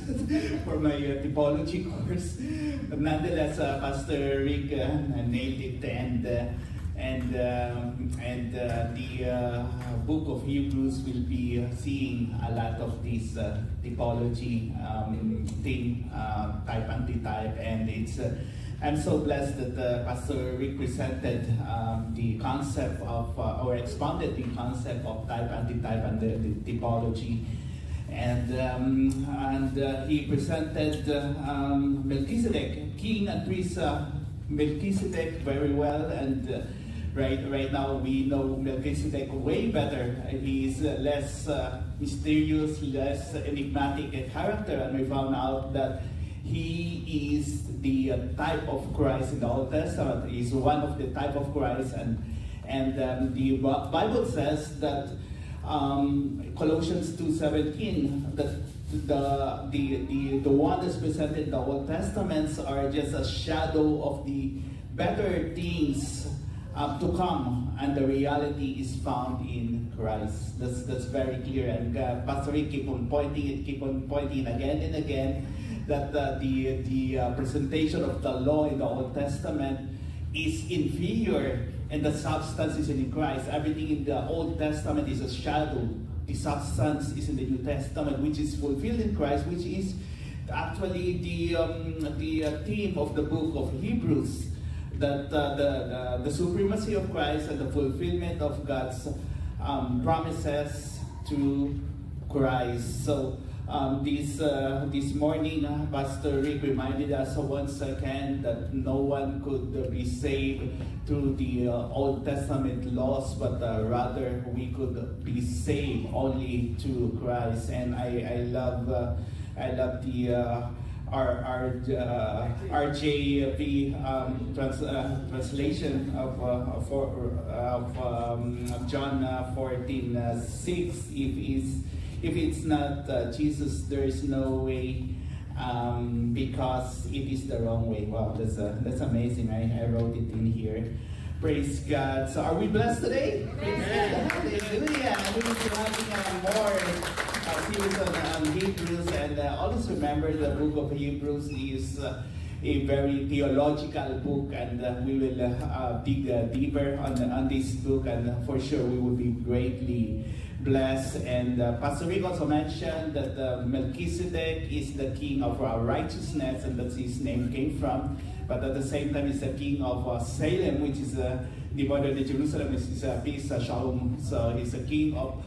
for my typology course. But nonetheless, Pastor Rick nailed it, and the book of Hebrews will be seeing a lot of this typology thing, type, anti-type, and it's. I'm so blessed that Pastor Rick presented the concept of, or expounded the concept of type, anti-type, and the typology. And he presented Melchizedek, king and priest Melchizedek very well. And right now we know Melchizedek way better. He's less mysterious, less enigmatic a character, and we found out that he is the type of Christ in the Old Testament. He's one of the type of Christ, and the Bible says that Colossians 2:17, that the one that's presented in the Old Testaments are just a shadow of the better things to come, and the reality is found in Christ. That's very clear, and Pastor Rick keep on pointing again and again that the presentation of the law in the Old Testament is inferior, and the substance is in Christ. Everything in the Old Testament is a shadow. The substance is in the New Testament, which is fulfilled in Christ, which is actually the theme of the book of Hebrews. That the supremacy of Christ and the fulfillment of God's promises through Christ. So this morning, Pastor Rick reminded us once again that no one could be saved through the Old Testament laws, but rather we could be saved only through Christ. And I love the RJV translation of John 14:6. If it's not Jesus, there is no way, because it is the wrong way. Wow, that's amazing. I wrote it in here. Praise God. So are we blessed today? Praise God. Hallelujah. We're having more series on Hebrews, and always remember the book of Hebrews is a very theological book, and we will dig deeper on this book, and for sure we will be greatly blessed. And Pastor Rick also mentioned that Melchizedek is the king of our righteousness, and that's his name came from. But at the same time, he's the king of Salem, which is the modern day Jerusalem, which is peace, shalom. So he's the king of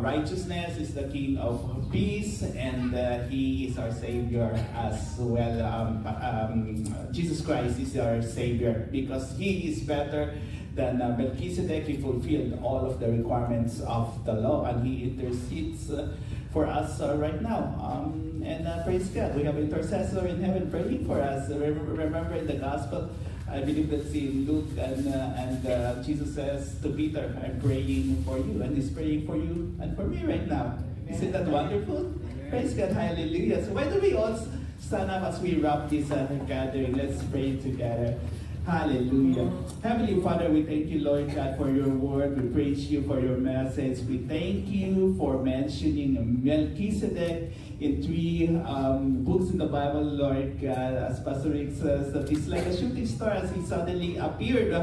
righteousness, is the king of peace, and he is our Savior as well. Jesus Christ is our Savior because he is better than Melchizedek. He fulfilled all of the requirements of the law, and he intercedes for us right now. And praise God, we have intercessor in heaven praying for us. Remember in the gospel, I believe that's in Luke, and Jesus says to Peter, I'm praying for you, and he's praying for you and for me right now. Isn't that wonderful? Praise God, hallelujah. So why don't we all stand up as we wrap this gathering? Let's pray together. Hallelujah. Heavenly Father, we thank you, Lord God, for your word. We praise you for your message. We thank you for mentioning Melchizedek in 3 books in the Bible, Lord God. As Pastor Rick says, that it's like a shooting star as he suddenly appeared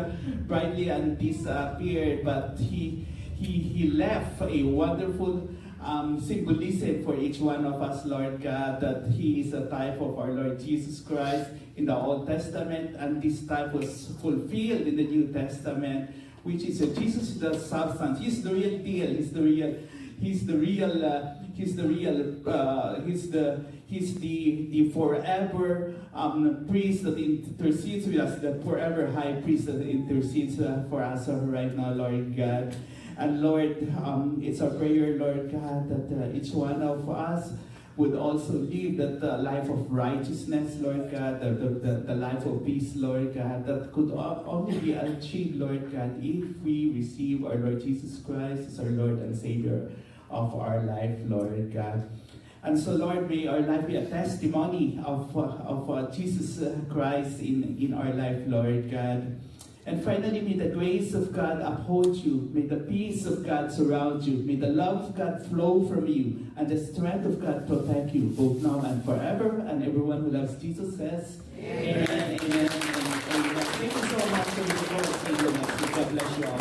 brightly and disappeared. But he left a wonderful symbolism for each one of us, Lord God, that he is a type of our Lord Jesus Christ in the Old Testament, and this type was fulfilled in the New Testament, which is Jesus is the substance. He's the real deal. He's the forever priest that intercedes with us, the forever high priest that intercedes for us right now, Lord God. And Lord, it's our prayer, Lord God, that each one of us would also live that life of righteousness, Lord God, the life of peace, Lord God, that could only be achieved, Lord God, if we receive our Lord Jesus Christ as our Lord and Savior of our life, Lord God. And so, Lord, may our life be a testimony of Jesus Christ in our life, Lord God. And finally, may the grace of God uphold you. May the peace of God surround you. May the love of God flow from you. And the strength of God protect you, both now and forever. And everyone who loves Jesus says, Amen. Amen. Amen. Thank you so much for the support. God bless you all.